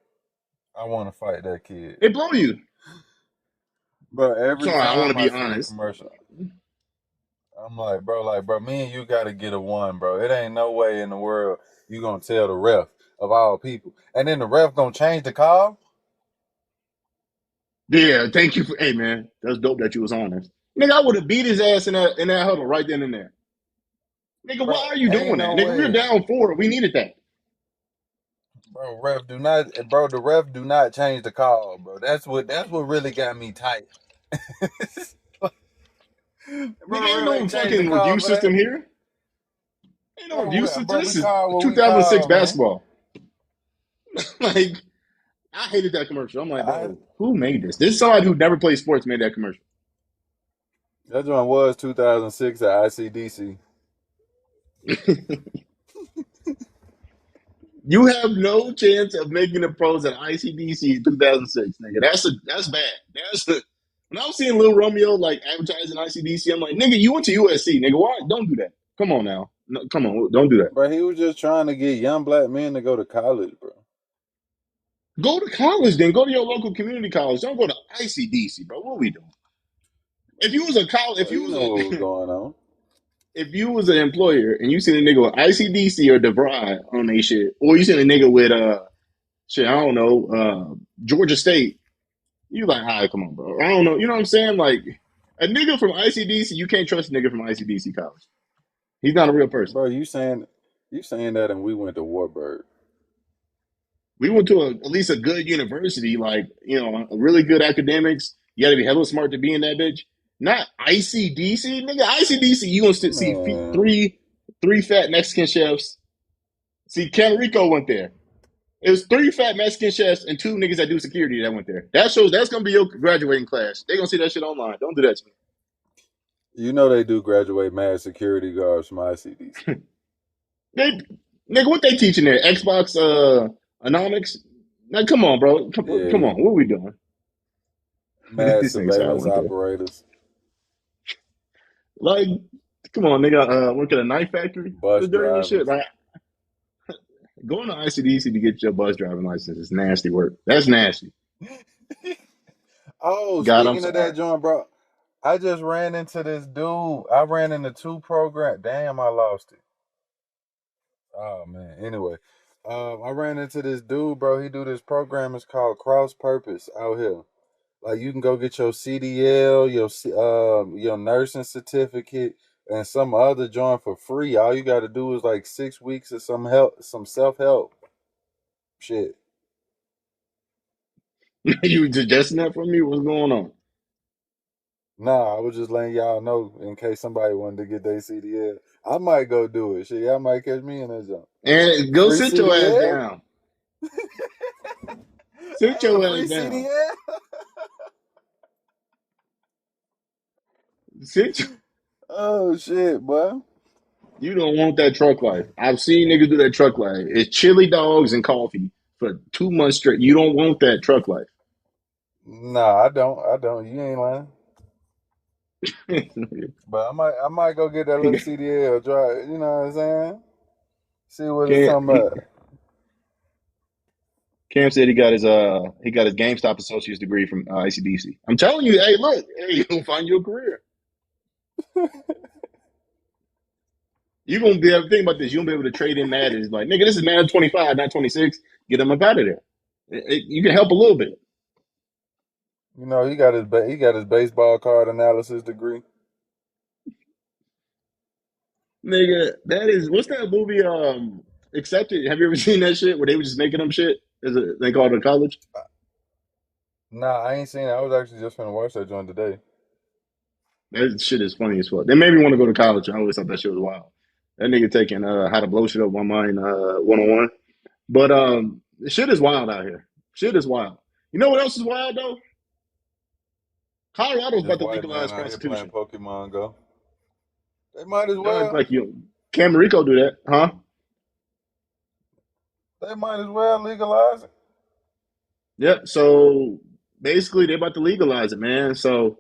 I want to fight that kid. It blow you. Bro, So every I want to time I be see a honest. commercial, I'm like, bro, me and you got to get a one, bro. It ain't no way in the world you gonna tell the ref of all people, and then the ref gonna change the call. Yeah, thank you for. Hey man, that's dope that you was honest. Nigga, I would have beat his ass in that huddle right then and there. Nigga, Bro, why are you ain't doing that? no Nigga, we were way, down 4. We needed that. bro. The ref do not change the call, bro. That's what really got me tight. Bro, Nigga, the ain't ref no ain't changed the fucking call review for that. system here. Ain't no review system. Bro, we This is call what we 2006 call, man. basketball. Like, I hated that commercial. I'm like, I bro, who made this? This is somebody who never played sports made that commercial. That one was 2006 at ICDC. You have no chance of making the pros at ICDC in 2006, nigga. That's bad. When I was seeing Lil Romeo like advertising ICDC, I'm like, nigga, you went to USC, nigga. Why? Don't do that. Come on now. No, come on, don't do that. Bro, he was just trying to get young black men to go to college, bro. Go to college, then go to your local community college. Don't go to ICDC, bro. What are we doing? If you was a college, Bro, you know what was going on. if you was an employer and you seen a nigga with ICDC or DeVry on they shit, or you seen a nigga with shit, I don't know, Georgia State. You like, hi, come on, bro. I don't know. You know what I'm saying? Like, a nigga from ICDC, you can't trust a nigga from ICDC college. He's not a real person. Bro, you saying that and we went to Warburg. We went to at least a good university, like, really good academics. You got to be hella smart to be in that bitch. Not ICDC, nigga. ICDC, you gonna see Man, three fat Mexican chefs. See, Ken Rico went there. It was 3 fat Mexican chefs and 2 niggas that do security that went there. That shows that's gonna be your graduating class. They gonna see that shit online. Don't do that to me. you know they do graduate mad security guards from ICDC. They, nigga, what they teaching there? Xbox anomics? Now, come on, bro. Come Yeah, on. What are we doing? mad This nigga said I surveillance went there. operators, Like, come on, nigga. Work at a knife factory? bus That's dirty as shit. drivers. Like, going to ICDC to get your bus driving license is nasty work. That's nasty. Oh, God, I'm speaking of sorry. that joint, bro, I just ran into this dude. I ran into 2 programs. Damn, I lost it. Oh man. Anyway, I ran into this dude, bro. He do this program. It's called Cross Purpose out here. Like you can go get your CDL, your nursing certificate, and some other joint for free. All you got to do is like 6 weeks of some self help shit. You suggesting that for me? What's going on? Nah, I was just letting y'all know in case somebody wanted to get their CDL. I might go do it. Shit, y'all might catch me in that jump. And go Free sit your ass CDL? down. Sit Hey, a your ass free down. CDL? Sit. Oh shit, boy. You don't want that truck life. I've seen niggas do that truck life. It's chili dogs and coffee for 2 months straight. You don't want that truck life. Nah, I don't. I don't. You ain't lying. But I might go get that little CDL drive. You know what I'm saying? See what it's Cam, talking about. Cam said he got his GameStop associate's degree from ICDC. I'm telling you, hey, look, hey, you'll find your career. You're gonna be able to think about this. You won't be able to trade in Madden. Like, nigga, this is Madden 25, not 26. Get them up out of there. You can help a little bit. You know, he got his baseball card analysis degree. Nigga, that is what's that movie? Accepted. Have you ever seen that shit where they were just making up shit? They called it college? Nah, I ain't seen it. I was actually just gonna watch that joint today. That shit is funny as fuck. They made me want to go to college. I always thought that shit was wild. That nigga taking how to blow shit up one mind 101. But the shit is wild out here. Shit is wild. You know what else is wild though? Colorado's This about to white man legalize out here playing prostitution. Pokemon Go. They might as No, well. like you, Cam Rico do that, huh? They might as well legalize it. Yep. So basically, they're about to legalize it, man. So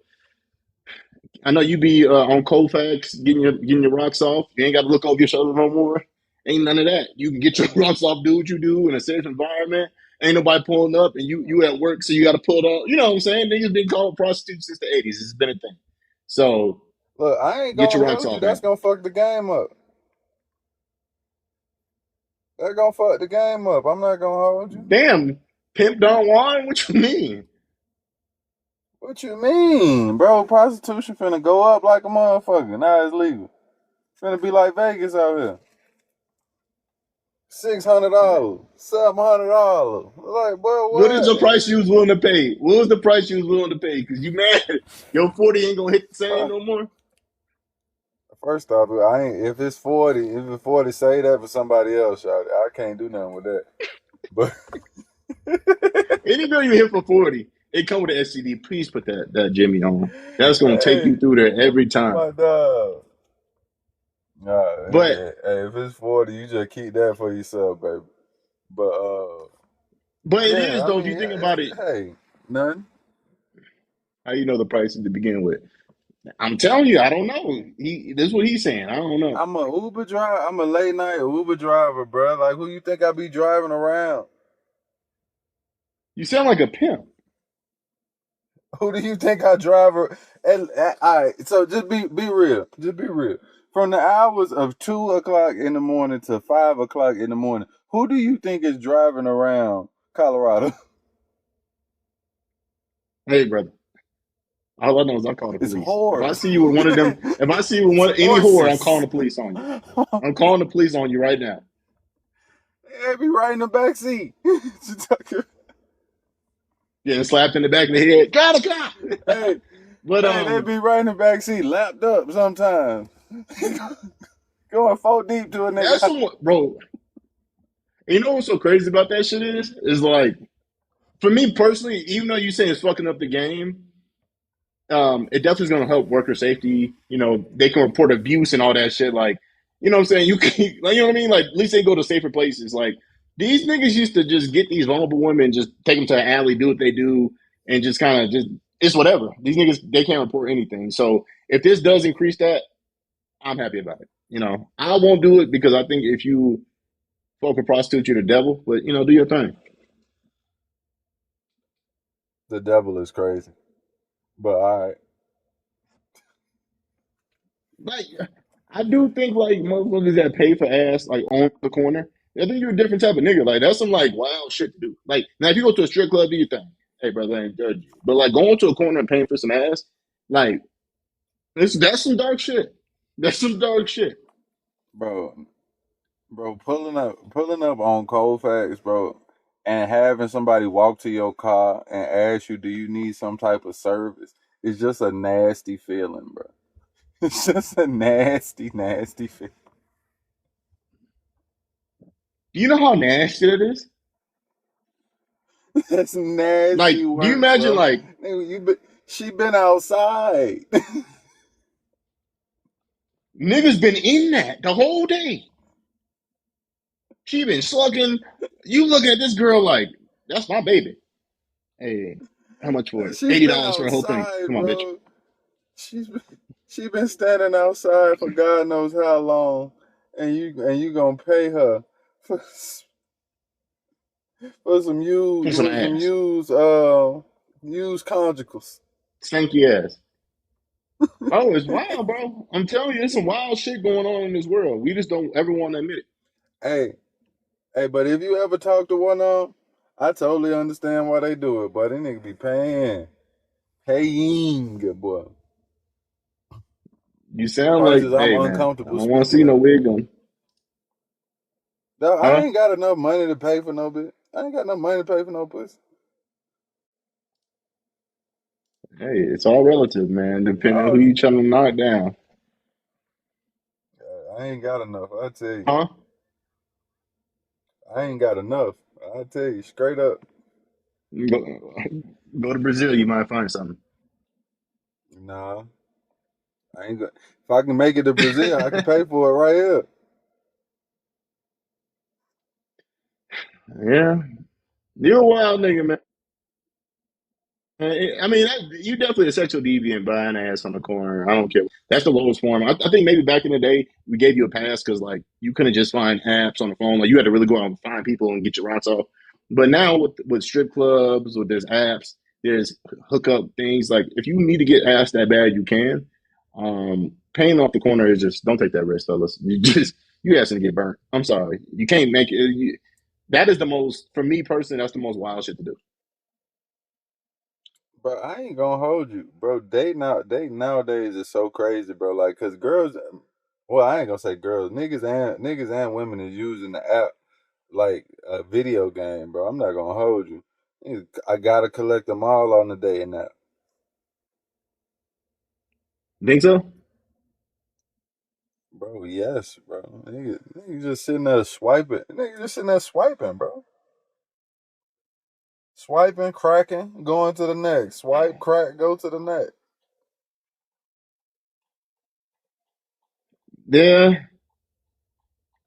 I know you be on Colfax getting your rocks off. You ain't got to look over your shoulder no more. Ain't none of that. You can get your rocks off, do what you do in a safe environment. Ain't nobody pulling up, and you at work, so you got to pull it off. You know what I'm saying? Niggas been called prostitutes since the '80s. It's been a thing. So Look, I ain't get gonna your rocks hold you. off, That's man. gonna fuck the game up. That gonna fuck the game up. I'm not gonna hold you. Damn, pimp Don Juan. What you mean? What you mean, bro? Prostitution finna go up like a motherfucker. Now it's legal. Finna be like Vegas out here. $600, $700. Like, boy, What is what? the price you was willing to pay? What was the price you was willing to pay? Because you mad your 40 ain't gonna hit the same Bro, no more. first off, I ain't. If it's 40, say that for somebody else, shawty. I can't do nothing with that. But Any girl you hit for 40, it come with an STD. Please put that Jimmy on. That's gonna take you hey, through there every time. my dog. Nah, But hey, if it's 40, you just keep that for yourself, baby. But it yeah, is I though, if mean, you think about it, hey, nothing. how you know the prices to begin with. I'm telling you, I don't know. This is what he's saying. I don't know. I'm a Uber driver. I'm a late night Uber driver, bro. Like, who you think I be driving around? You sound like a pimp. Who do you think I drive? All right, so just be real. Just be real. From the hours of 2 o'clock in the morning to 5 o'clock in the morning, who do you think is driving around Colorado? Hey, brother. All I know is I call the It's police. If I whores. see you with one of them, if I see you with It's any whore, I'm calling horses. the police on you. I'm calling the police on you right now. They be right in the back seat. Getting slapped in the back of the head. Got a cop. hey, But hey, they be right in the back seat, lapped up sometimes. Going 4 deep to a that's nigga. someone, bro. You know what's so crazy about that shit is like for me personally, even though you say it's fucking up the game, it definitely is going to help worker safety. You know, they can report abuse and all that shit. Like, you know what I'm saying? You can, like, you know what I mean? Like, at least they go to safer places. Like, these niggas used to just get these vulnerable women, just take them to an alley, do what they do, and just kind of just, it's whatever. These niggas, they can't report anything. So if this does increase that, I'm happy about it. You know, I won't do it because I think if you fuck a prostitute, you're the devil, but, you know, do your thing. The devil is crazy. But all right. Like, I do think like motherfuckers that pay for ass like on the corner. I think you're a different type of nigga. Like that's some like wild shit to do. Like now, if you go to a strip club, do your thing. Hey, brother, I ain't judge you. But like going to a corner and paying for some ass, like that's some dark shit. That's some dark shit. bro. Bro, pulling up on Colfax, bro, and having somebody walk to your car and ask you, "Do you need some type of service?" It's just a nasty feeling, bro. It's just a nasty, nasty feeling. Do you know how nasty it is? That's Like, nasty do you work, imagine bro. like Nigga, she been outside. niggas been in that the whole day? She been slugging. You looking at this girl like that's my baby. Hey, how much for it? She's been $80 for the whole thing. outside, Come on, bitch. bro. She's been, she been standing outside for God knows how long, and you gonna pay her for for For some some ass. used conjugals. Stanky ass. Oh, it's wild, bro. I'm telling you, there's some wild shit going on in this world. We just don't ever want to admit it. Hey, hey, but if you ever talk to one of them, I totally understand why they do it. But they nigga be paying, boy. You sound like, Prices I'm hey man, I uncomfortable don't want to speaking see no of. wig on. No, I Huh? ain't got enough money to pay for no bit. I ain't got enough money to pay for no pussy. Hey, it's all relative, man. Depending on who Oh, you trying to knock down. I ain't got enough. I tell you, Huh? I ain't got enough. I tell you straight up. Go, go to Brazil, you might find something. Nah, I ain't got. If I can make it to Brazil, I can pay for it right here. Yeah. You're a wild nigga, man. I mean, you definitely a sexual deviant buying ass on the corner. I don't care. That's the lowest form. I think maybe back in the day we gave you a pass because like you couldn't just find apps on the phone. Like you had to really go out and find people and get your rocks off. But now with strip clubs, with there's apps, there's hookup things. Like if you need to get ass that bad, you can. Paying off the corner is just don't take that risk, fellas. You asking to get burnt. I'm sorry, you can't make it. That is the most for me personally. That's the most wild shit to do. Bro, I ain't gonna hold you, bro. Dating nowadays is so crazy, bro. Like, cause girls, well, I ain't gonna say girls, niggas and women is using the app like a video game, bro. I'm not gonna hold you. I gotta collect them all on the dating app, Think so? bro. Yes, bro. Niggas just sitting there swiping. Niggas just sitting there swiping, bro. Swiping, cracking, going to the next. Swipe, crack, go to the next. Yeah.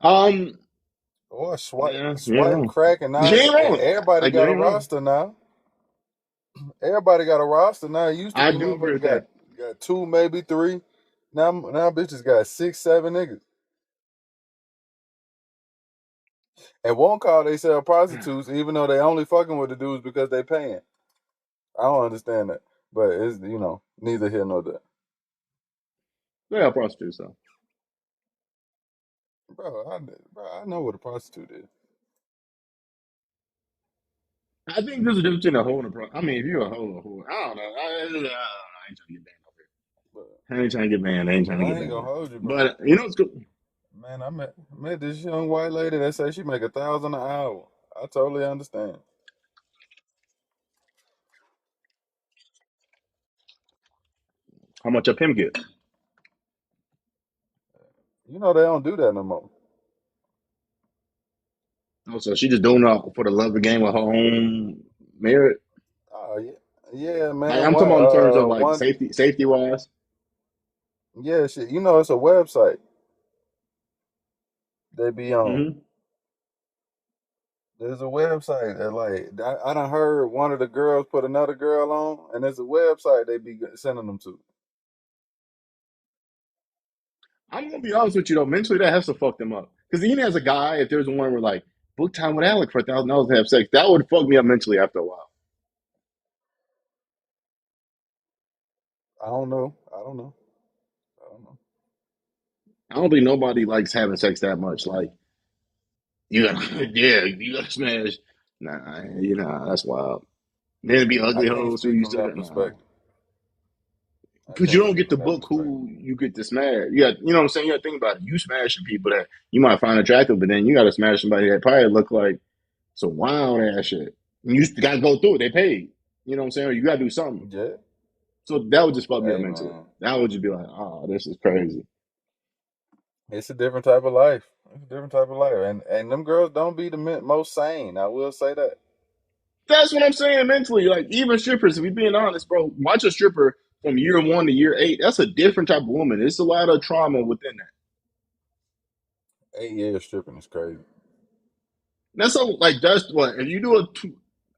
Um. Or Yeah. You ain't swipe, wrong. crack, and now You ain't wrong. everybody Like you got a ain't wrong. roster now. Everybody got a roster now. It used to I be do agree motherfuckers with that. got two, maybe three. Now bitches got 6, 7 niggas. And won't call they sell prostitutes even though they only fucking with the dudes because they paying. I don't understand that. But it's neither here nor there. Yeah, prostitutes. So Bro, I know what a prostitute is. I think there's a difference between a hoe and a pro. I mean, if you're a hoe, a whore. I don't know. I ain't trying to get banned over But here. I ain't trying to get banned. I ain't but trying to I get ain't gonna banned. hold you, bro. But you know what's good? Man, I met this young white lady that say she make 1,000 an hour. I totally understand. How much up him get? You know they don't do that no more. Oh, so she just doing it for the love of the game with her own merit. Oh yeah, yeah, Like man. I'm talking One, about in terms of like one, safety wise. yeah, shit. You know, it's a website they be on. Mm-hmm. There's a website that I done heard one of the girls put another girl on, and there's a website they be sending them to. I'm gonna be honest with you though. Mentally, that has to fuck them up. Because even as a guy, if there's one where like book time with Alec for $1,000 to have sex, that would fuck me up mentally after a while. I don't know. I don't know. I don't know. I don't think nobody likes having sex that much. Like you gotta, yeah, you gotta smash. Nah, that's wild. Then it'd be I ugly can't hoes who speak you from still that got. Nah. perspective. I Because you can't don't speak get the from that book perspective. who you get to smash. You got, you know what I'm saying? You got to think about it. You smashing people that you might find attractive, but then you got to smash somebody that probably look like some wild ass shit. And you got to go through it. They paid. You know what I'm saying? Or you got to do something. Yeah. So that would just fuck me up Hey mentally. man, That would just be like, oh, this is crazy. it's a different type of life. It's a different type of life, and them girls don't be the most sane. I will say that. That's what I'm saying mentally. Like, even strippers, if we being honest, bro, watch a stripper from year 1 to year 8. That's a different type of woman. It's a lot of trauma within that. 8 years stripping is crazy. That's so like that's what if you do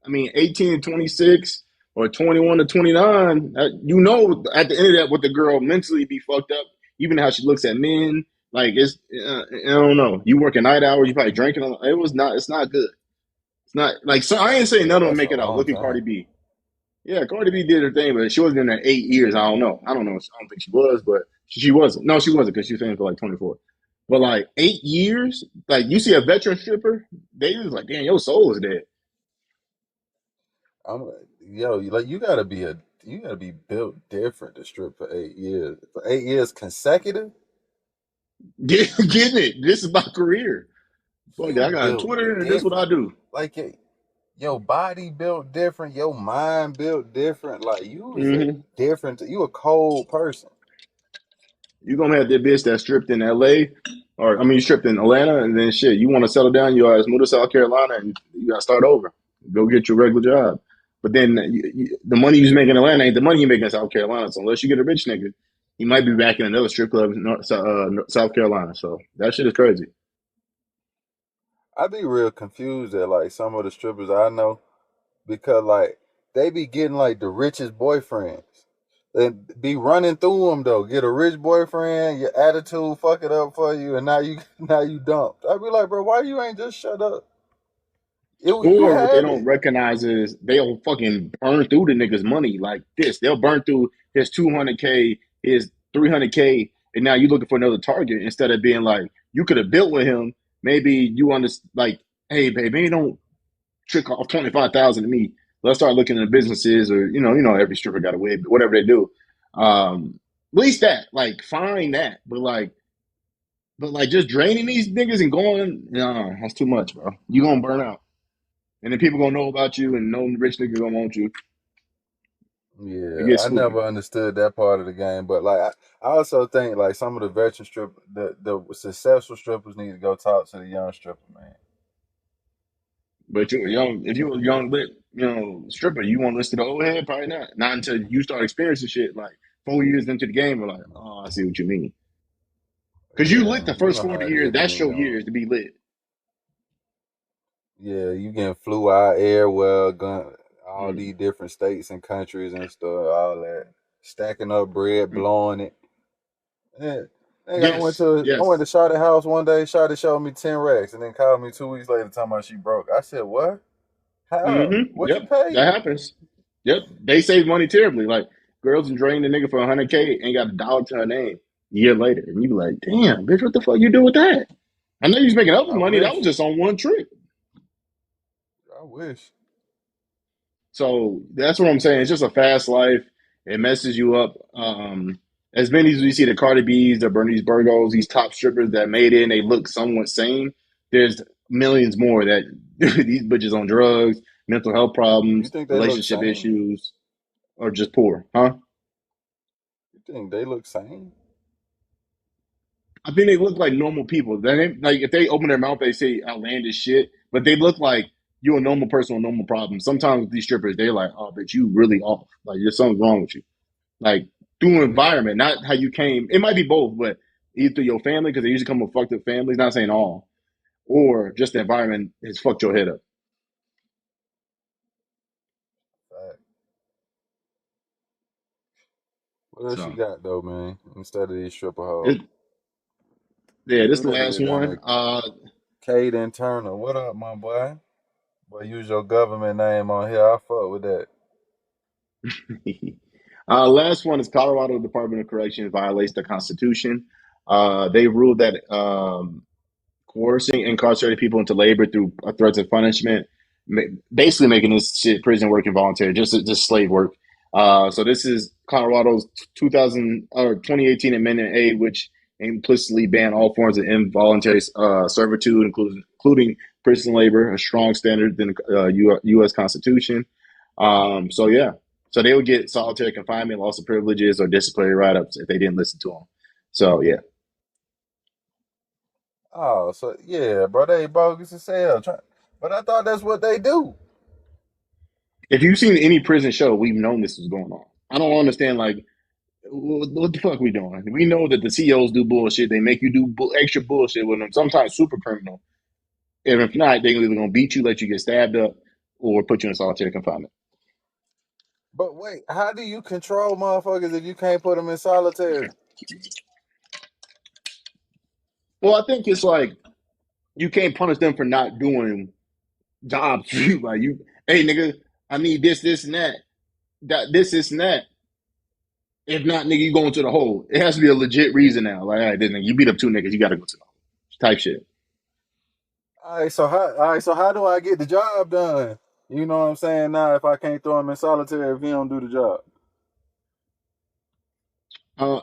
I mean 18 to 26 or 21 to 29, you know at the end of that what the girl mentally be fucked up, even how she looks at men. Like it's I don't know. You working night hours, you probably drinking. It was not. It's not good. It's not like so. I ain't saying Yeah, none of them that's a make it out. long Look at Cardi time. B. Yeah, Cardi B did her thing, but she wasn't in there 8 years. I don't know. I don't know. I don't think she was, but she wasn't. No, she wasn't because she was saying for like 24. But like 8 years, like you see a veteran stripper, they was like, damn, your soul is dead. I'm yo, like you gotta be built different to strip for 8 years. For 8 years consecutive, Getting it. This is my career. Fuck it, you I got a built Twitter and this is what I different. do. Like your body built different, your mind built different. Like you is a Mm-hmm. different. You a cold person. You're gonna have that bitch that stripped in LA, or I mean, you stripped in Atlanta, and then shit, you want to settle down, you move to South Carolina, and you got to start over. Go get your regular job. But then the money you making in Atlanta ain't the money you make in South Carolina. So unless you get a rich nigga, you might be back in another strip club in South Carolina. So that shit is crazy. I be real confused at like some of the strippers I know because like they be getting like the richest boyfriends. And be running through them though. Get a rich boyfriend, your attitude fuck it up for you, and now you now you dumped. I be like, bro, why you ain't just shut up? You Or what they had don't it. recognize is they'll fucking burn through the nigga's money like this. They'll burn through his 200K, his 300K, and now you looking for another target instead of being like you could have built with him. Maybe you understand, like, hey, babe, maybe don't trick off 25,000 to me. Let's start looking into businesses, or every stripper got a way, but whatever they do. At least that, like, find that, but like just draining these niggas and going, no, that's too much, bro. You gonna burn out. And then people gonna know about you, and no rich nigga gonna want you. It Yeah, gets I never stupid. understood that part of the game, but like I also think like some of the veteran the successful strippers need to go talk to the young stripper, man. But you young, if you a young lit, stripper, you want to listen to the old head? Probably not. Not until you start experiencing shit like 4 years into the game. We're like, oh, I see what you mean. Because you lit Yeah, the you first know how 40 it years. is That's being your young. years to be lit. Yeah, you getting flew out air well, gun all Mm. these different states and countries and stuff, all that. Stacking up bread, blowing it. Yeah. Nigga, Yes, I went yes. to Shawty's house one day, Shawty showed me 10 racks and then called me 2 weeks later talking about she broke. I said, what? How? What you Yep, that paid? happens. Yep, they save money terribly. Like girls and drain the nigga for 100K, ain't got a dollar to her name. A year later, and you be like, damn, bitch, what the fuck you do with that? I know you was making other I money. That was wish. just on one trick. I wish. So that's what I'm saying. It's just a fast life. It messes you up. As many as we see the Cardi B's, the Bernice Burgos, these top strippers that made it and they look somewhat sane, there's millions more that these bitches on drugs, mental health You problems, think they look relationship sane? issues, or just poor, huh? You think they look sane? I think they look like normal people. Like if they open their mouth, they say outlandish shit, but they look like you're a normal person with normal problems. Sometimes with these strippers, they're like, "Oh, but you really off. Like there's something wrong with you." Like through environment, not how you came. It might be both, but either through your family because they usually come with fucked up families. Not saying all, or just the environment has fucked your head up. Fact. What else you So, got though, man? Instead of these stripper hoes. it, yeah, this is Who the that last is down one. there? Caden Turner. What up, my boy? Boy, use your government name on here. I fuck with that. Last one is Colorado Department of Corrections violates the Constitution. They ruled that coercing incarcerated people into labor through threats of punishment basically making this shit prison work involuntary, just slave work. So this is Colorado's 2018 Amendment A, which implicitly banned all forms of involuntary servitude, including prison labor, a strong standard in the U.S. Constitution. So yeah, so they would get solitary confinement, loss of privileges, or disciplinary write-ups if they didn't listen to them. So yeah, Oh, so yeah, bro, they bogus as hell. But I thought that's what they do. if you've seen any prison show, we've known this was going on. I don't understand like what the fuck we doing? We know that the CEOs do bullshit. They make you do extra bullshit with them. Sometimes super criminal. And if not, they're either gonna beat you, let you get stabbed up, or put you in solitary confinement. But wait, how do you control motherfuckers if you can't put them in solitary? Well, I think it's like you can't punish them for not doing jobs. Like you, hey nigga, I need this, and this, and that. If not, nigga, you going to the hole. It has to be a legit reason now. Like, all right, then you beat up two niggas, you got to go to the hole. Type shit. All right, so how do I get the job done? You know what I'm saying? Now, if I can't throw him in solitary, if he don't do the job.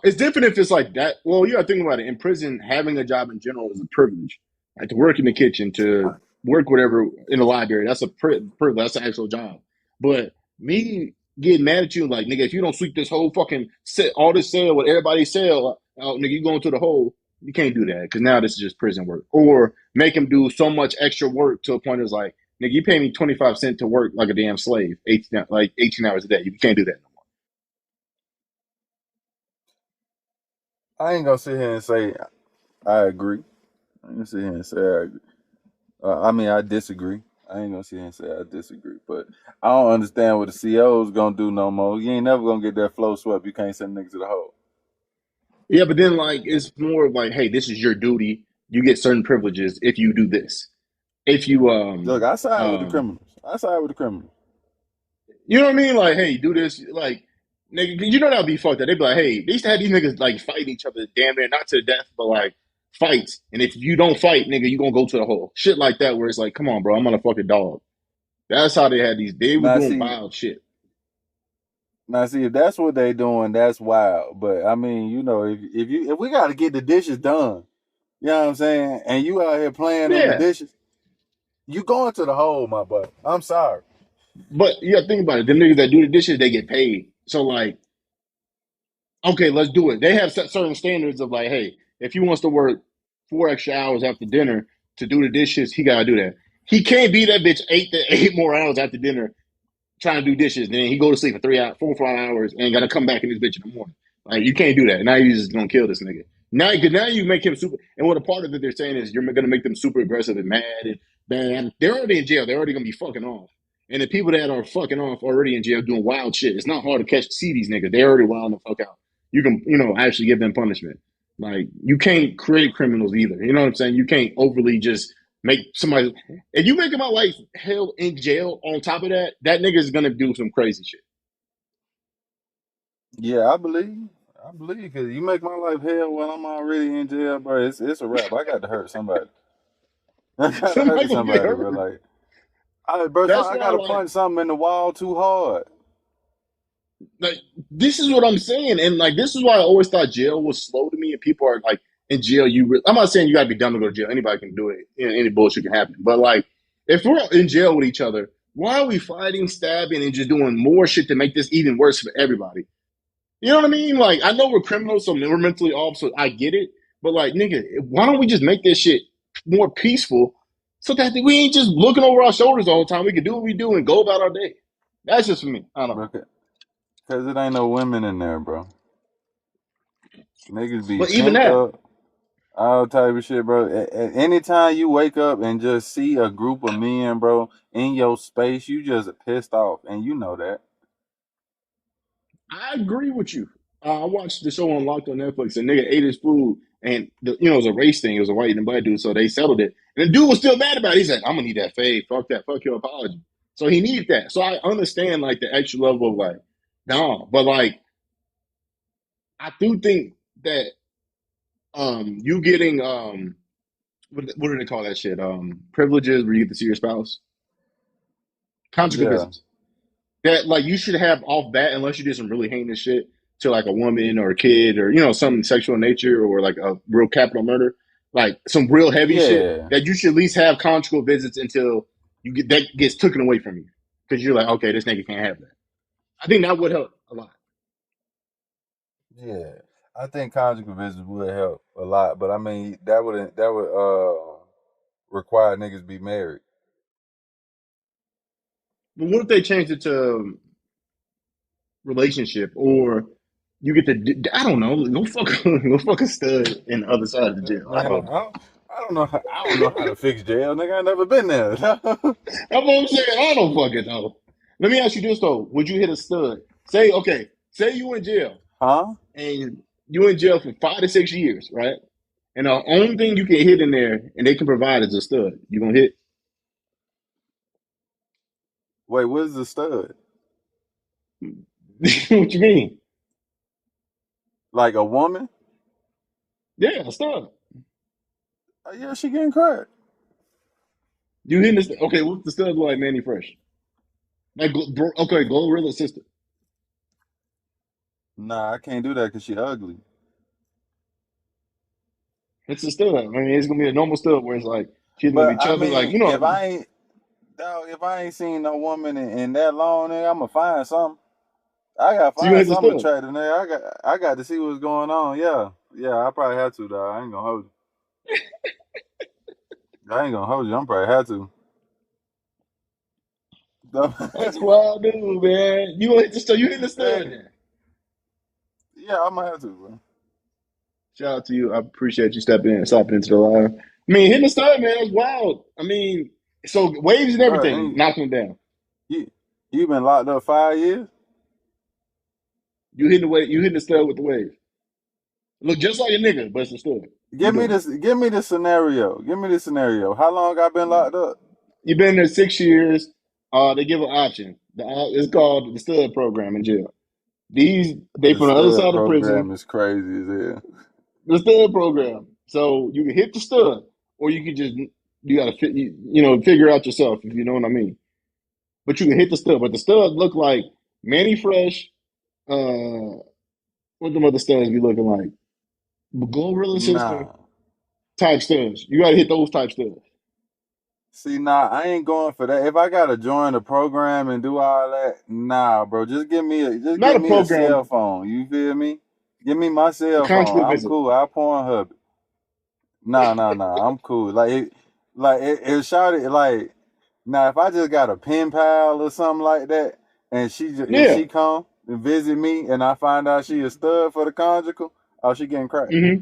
It's different if it's like that. Well, you got to think about it. In prison, having a job in general is a privilege. Like to work in the kitchen, to work whatever in the library, that's a privilege. That's an actual job. But me getting mad at you, like nigga, if you don't sweep this whole fucking set, all this cell, what everybody sell, nigga, you going to the hole. You can't do that because now this is just prison work. Or make him do so much extra work to a point it's like, nigga, you pay me 25 cents to work like a damn slave, 18 hours a day. You can't do that no more. I ain't gonna sit here and say I agree. I ain't gonna sit here and say I agree. I mean, I disagree. I ain't gonna sit here and say I disagree, but I don't understand what the CO's gonna do no more. You ain't never gonna get that flow swept. You can't send niggas to the hole. Yeah, but then like it's more of like, hey, this is your duty. You get certain privileges if you do this. If you Look, I side with the criminals. I side with the criminals. you know what I mean? Like, hey, do this, like, nigga, you know that'd be fucked up. They'd be like, hey, they used to have these niggas like fighting each other, damn near not to the death, but like fights. And if you don't fight, nigga, you gonna go to the hole. Shit like that, where it's like, come on, bro, I'm gonna fuck a dog. That's how they had these. They were Now doing see, wild shit. now see, if that's what they doing, that's wild. But I mean, you know, if we got to get the dishes done, you know what I'm saying, and you out here playing in the Yeah, dishes, you going to the hole, my boy. I'm sorry. but you gotta think about it. The niggas that do the dishes, they get paid. So like, okay, let's do it. They have set certain standards of like, hey, if he wants to work 4 extra hours after dinner to do the dishes, he gotta do that. He can't be that bitch eight more hours after dinner trying to do dishes. Then he go to sleep for 3 hours, 4 or 5 hours, and got to come back in this bitch in the morning. Like you can't do that. Now you just gonna kill this nigga. Now you make him super. And what a part of it they're saying is you're gonna make them super aggressive and mad and bad. They're already in jail. They're already gonna be fucking off. And the people that are fucking off already in jail doing wild shit. It's not hard to see these niggas. They're already wild the fuck out. You can actually give them punishment. Like you can't create criminals either. You know what I'm saying? You can't overly just make somebody. If you make my life hell in jail, on top of that, that nigga is gonna do some crazy shit. Yeah, I believe. I believe because you make my life hell while I'm already in jail, bro. It's a wrap. I got to hurt somebody. I got to Somebody hurt gonna get somebody, bro. hurt. Like, bro, That's I why, got to punch something in the wall too hard. like, this is what I'm saying, and like, this is why I always thought jail was slow to me. And people are like, in jail, I'm not saying you gotta be dumb to go to jail. Anybody can do it. Any bullshit can happen. But like, if we're in jail with each other, why are we fighting, stabbing, and just doing more shit to make this even worse for everybody? You know what I mean? Like, I know we're criminals, so we're mentally off, so I get it. But like, nigga, why don't we just make this shit more peaceful so that we ain't just looking over our shoulders all the time? We can do what we do and go about our day. That's just for me. I don't know. Because it ain't no women in there, bro. Niggas be But even pimped that, up, all type of shit, bro. Anytime you wake up and just see a group of men, bro, in your space, you just pissed off, and you know that. I agree with you. I watched the show Unlocked on Netflix, and nigga ate his food, and it was a race thing. It was a white and black dude, so they settled it. And the dude was still mad about it. He said, "I'm gonna need that fade. Fuck that. Fuck your apology." So he needed that. So I understand like the extra level of like, nah, but like I do think that you getting what do they call that shit? Privileges where you get to see your spouse. conjugal Yeah. visits. That like you should have off bat unless you did some really heinous shit to like a woman or a kid or something sexual in nature or like a real capital murder, like some real heavy shit Yeah. that you should at least have conjugal visits until you get that gets taken away from you because you're like, okay, this nigga can't have that. I think that would help a lot. Yeah. I think conjugal visits would help a lot, but I mean that would require niggas be married. But what if they changed it to relationship or you get to I don't know, go fuck a stud in the other side of the jail. I Man, don't know. I don't know. I don't know how to fix jail, nigga. I never been there. That's what I'm saying. I don't fucking know. Let me ask you this though: would you hit a stud? Say, okay, say you in jail Huh? and you in jail for 5 to 6 years, right? And the only thing you can hit in there and they can provide is a stud. You gonna hit? Wait, what is the stud? What you mean? Like a woman? Yeah, a stud. Yeah, she getting cracked. You hitting this? Okay, what's the stud look like? Manny Fresh. Like, okay, Glorilla's sister. Nah, I can't do that because she ugly. It's a stud. I mean, it's gonna be a normal stud where it's like she's gonna But be I chubby, like mean, if I ain't seen no woman in that long, nigga, I'ma find something. I gotta So you gonna find hit the something stud. attractive, nigga. I got to see what's going on. Yeah, yeah. I probably have to, dog. I ain't gonna hold you. I ain't gonna hold you. I'm probably have to. That's wild, dude, man. You gonna hit the stud? You hit the stud Hey, then? yeah, I'm gonna have to, bro. Shout out to you. I appreciate you stopping into the live. I mean, hitting the stud, man, that's wild. I mean, so waves and Bro, everything, and knocking them down. you been locked up 5 years? You hitting the stud with the wave. Look just like a nigga, but it's a stud. You Give me doing? this. Give me the scenario. Give me the scenario. How long I been locked up? You've been there 6 years. They give an option. It's called the stud program in jail. They The from the other stud side of program prison. is crazy as hell. The stud program. So you can hit the stud, or you can just you got to figure out yourself if you know what I mean. But you can hit the stud. But the stud look like Manny Fresh. What the other studs be looking like? Glorilla sister Nah. type studs. You got to hit those type studs. See, nah, I ain't going for that. If I gotta join the program and do all that, nah, bro. Just Not give a me a cell program, phone. You feel me? Give me my a cell phone. conjugal I'm visit. cool. I Pornhub it. Nah, nah, nah. I'm cool. It shouted like now. If I just got a pen pal or something like that, and and Yeah. she come and visit me, and I find out she a stud for the conjugal, oh, she getting cracked. hmm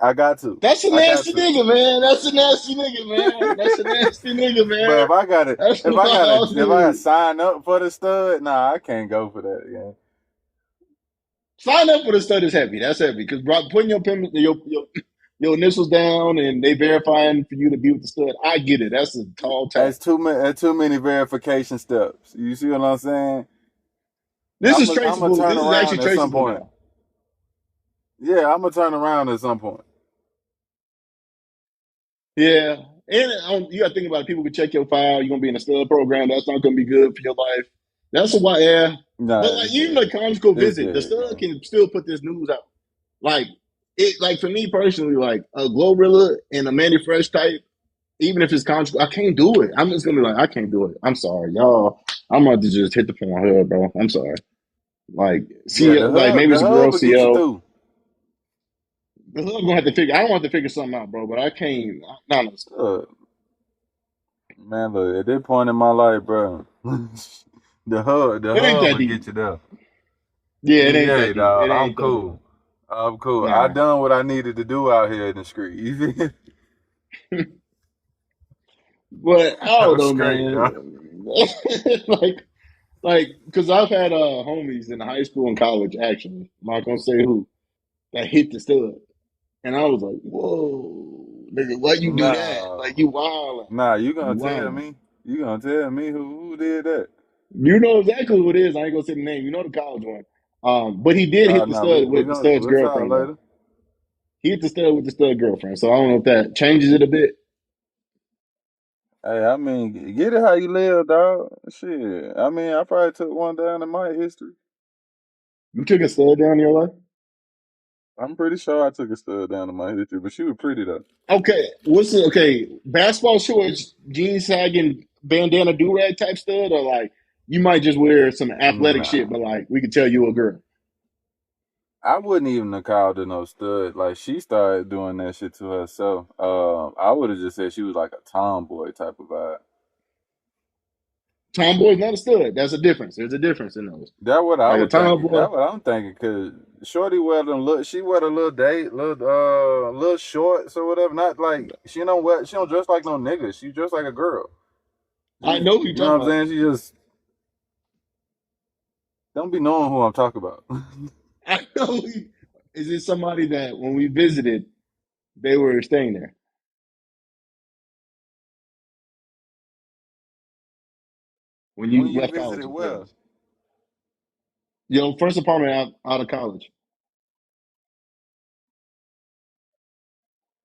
I got to. That's a I got nasty to. nigga, man. That's a nasty nigga, man. That's a nasty nigga, But man. if I gotta, That's wild, if I gotta dude. sign up for the stud, nah, I can't go for that. Yeah, Sign up for the stud is heavy. That's heavy because putting your initials down and they verifying for you to be with the stud. I get it. That's a tall task. that's too many verification steps. You see what I'm saying? This is I'm gonna traceable. turn This is actually around at some traceable point. now. Yeah, I'm gonna turn around at some point. Yeah. And you got to think about it. People can check your file. You're going to be in a stud program. That's not going to be good for your life. That's why, yeah. But Nah, like it's even a dead. conjugal It's visit, the dead, stud man. can still put this news out. Like like for me personally, like a Glorilla and a Manny Fresh type, even if it's conjugal, I can't do it. I'm just gonna be like, I can't do it. I'm sorry, y'all. I'm about to just hit the phone here, bro. I'm sorry. Like, Yeah, see, like maybe the it's a hub girl will get you CL. through. The hood gonna have to figure. I don't have to figure something out, bro. But I can't. Not on the stud. Man, look, at this point in my life, bro, the It ain't hub that will get deep. you there. Yeah, it ain't Yeah, that deep. dog, It I'm ain't that deep. cool. I'm cool. I Nah. done what I needed to do out here in the street. You feel me? But I don't I'm know, straight, man. dog. Because I've had homies in high school and college. Actually, I'm not gonna say who that hit the stud, and I was like, "Whoa, nigga, why you do that? Nah, Like you wildin', nah. You you gonna tell wildin'." me? You gonna tell me who did that? You know exactly who it is. I ain't gonna say the name. You know the college one. But he did hit the Nah. stud We with the gonna stud's we'll talk girlfriend though. later. He hit the stud with the stud girlfriend. So I don't know if that changes it a bit. Hey, I mean, get it how you live, dog. Shit. I mean, I probably took one down in my history. You took a stud down in your life? I'm pretty sure I took a stud down in my history, but she was pretty though. Okay, what's it? Okay, basketball shorts, jeans sagging, bandana do rag type stud, or like you might just wear some athletic shit, Nah, but like we could tell you a girl. I wouldn't even have called her no stud. Like she started doing that shit to herself. I would have just said she was like a tomboy type of vibe. Tomboy's not a stud. That's a difference. There's a difference in those. That what I Like a was thinking. tomboy, That what I'm thinking. Cause Shorty wear them look. She wear a little little shorts or whatever. Not like she don't wear. She don't dress like no nigga. She dress like a girl. I She, know who you're you know talking what about. I'm saying? She just don't be knowing who I'm talking about. I know. Is it somebody that when we visited, they were staying there? When When you you left college visited and stayed where? with us. Yo, first apartment out of college.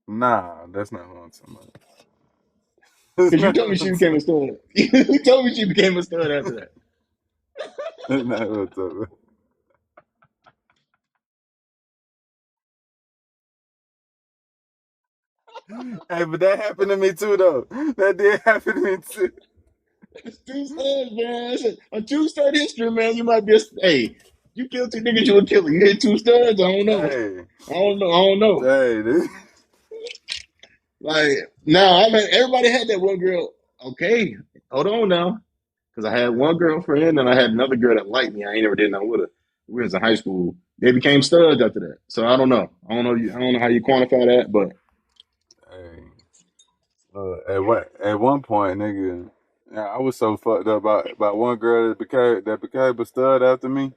Nah, that's not who I'm talking about. That's Because you not told who me I'm she became talking a stud. You told me she became a stud after that. That's not who I'm talking about. Hey, but that happened to me too, though. That did happen to me too. It's two studs, man. It's a two stud history, man. You might be a hey. You kill two niggas, you a killer. You hit two studs. I don't know. Hey, I don't know. I don't know. hey, this, Like now, I mean, everybody had that one girl. Okay, hold on now, because I had one girlfriend and I had another girl that liked me. I ain't never did nothing with her. We was in high school. They became studs after that. So I don't know. I don't know. I don't know how you quantify that, but hey. At one point, nigga, yeah, I was so fucked up about one girl that became a stud after me.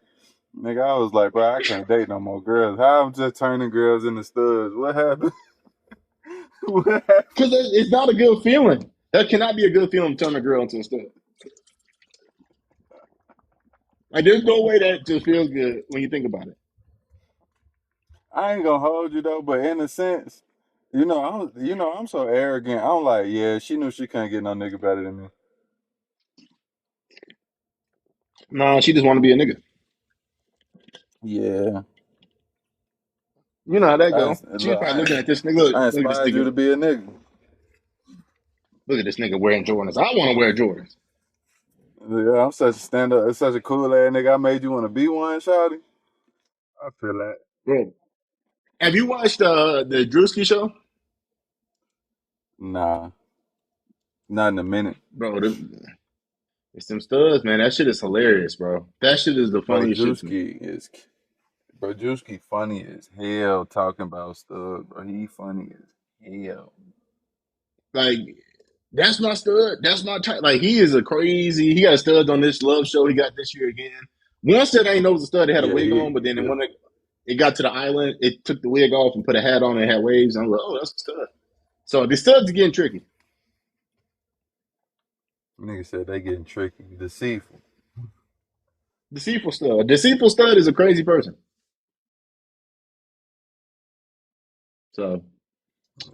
Nigga, I was like, bro, I can't date no more girls. How I'm just turning girls into studs? What happened? What happened? because it's not a good feeling. That cannot be a good feeling to turn a girl into a stud. Like there's no way that just feels good when you think about it. I ain't gonna hold you though, but in a sense, I'm so arrogant. I'm like, yeah, she knew she couldn't get no nigga better than me. Nah, she just want to be a nigga. Yeah, You know how that I, go. She's look, probably I, looking at this nigga. Look, I look at this inspired you to nigga. be a nigga. Look at this nigga wearing Jordans. I want to wear Jordans, Yeah, I'm such a stand up, such a cool ass nigga. I made you want to be one, shawty. I feel that. bro. Have you watched the Drewski show, Nah, not in a minute. bro? It's them studs, man. That shit is hilarious, bro. That shit is the Bro, funniest shit to me. Drewski funny as hell talking about stuff, bro. He funny as hell. Like that's my stud. That's my type. Like he is a crazy. He got studs on this love show. He got this year again. One said I ain't know it was a stud. They had a Yeah, wig on, but then yeah. when it got to the island, it took the wig off and put a hat on and had waves. I'm like, oh, that's a stud. So the studs are getting tricky. Nigga said they getting tricky, deceitful. Deceitful stud. Deceitful stud is a crazy person. So,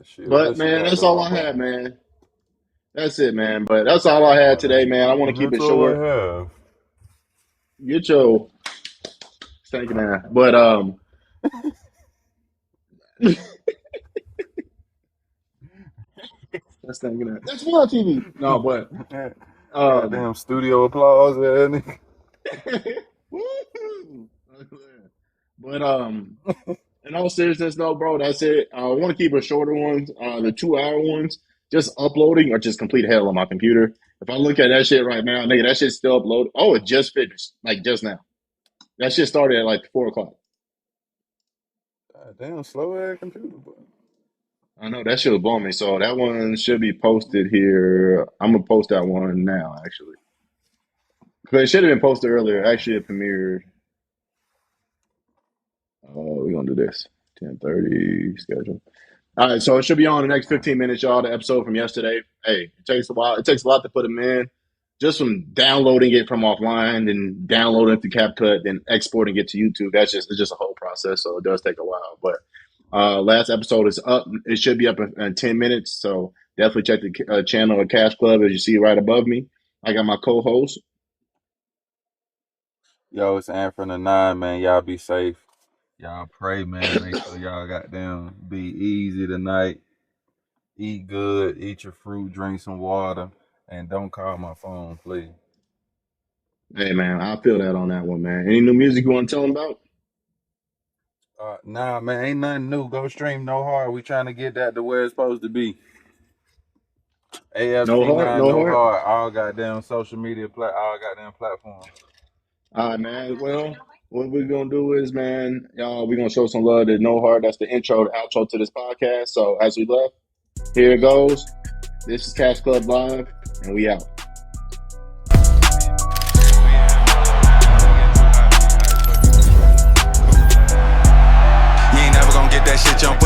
Shit, but what she man, got that's all going I had, for? man. That's it, man. But that's all I had today, man. I want to keep That's it all I short. have. Get your stinking ass. But that's stinking ass. That's me on TV. No, but um, Goddamn studio applause, nigga. woo-hoo. But in all seriousness, no, bro, that's it. I want to keep it shorter ones. The 2 hour ones, just uploading or just complete hell on my computer. If I look at that shit right now, nigga, that shit's still uploaded. Oh, it just finished, like just now. That shit started at like 4 o'clock. Damn slow ass computer, bro. I know that should have blown me. So that one should be posted here. I'm gonna post that one now, actually. Because it should have been posted earlier. Actually, it premiered. We're gonna do this. 10:30 schedule. All right, so it should be on the next 15 minutes, y'all. The episode from yesterday. Hey, it takes a while. It takes a lot to put them in. Just from downloading it from offline, then downloading it to CapCut, then exporting it to YouTube. It's just a whole process. So it does take a while. But last episode is up. It should be up in 10 minutes. So Definitely check the channel of Cash Club as you see right above me. I got my co-host. Yo, it's AFT9, man. Y'all be safe. Y'all pray, man. Make sure y'all goddamn be easy tonight. Eat good. Eat your fruit. Drink some water. And don't call my phone, please. Hey man, I feel that on that one, man. Any new music you want to tell them about? Nah, man. Ain't nothing new. Go stream No Hard. We trying to get that to where it's supposed to be. No heart, AFT9 no No heart. Hard. All goddamn social media, all goddamn platforms. All right, man. Well, what we're gonna do is, man, y'all, we're gonna show some love to No Heart. That's the intro, the outro to this podcast. So as we left, here it goes. This is Cash Club Live, and we out. You ain't never gonna get that shit, you don't put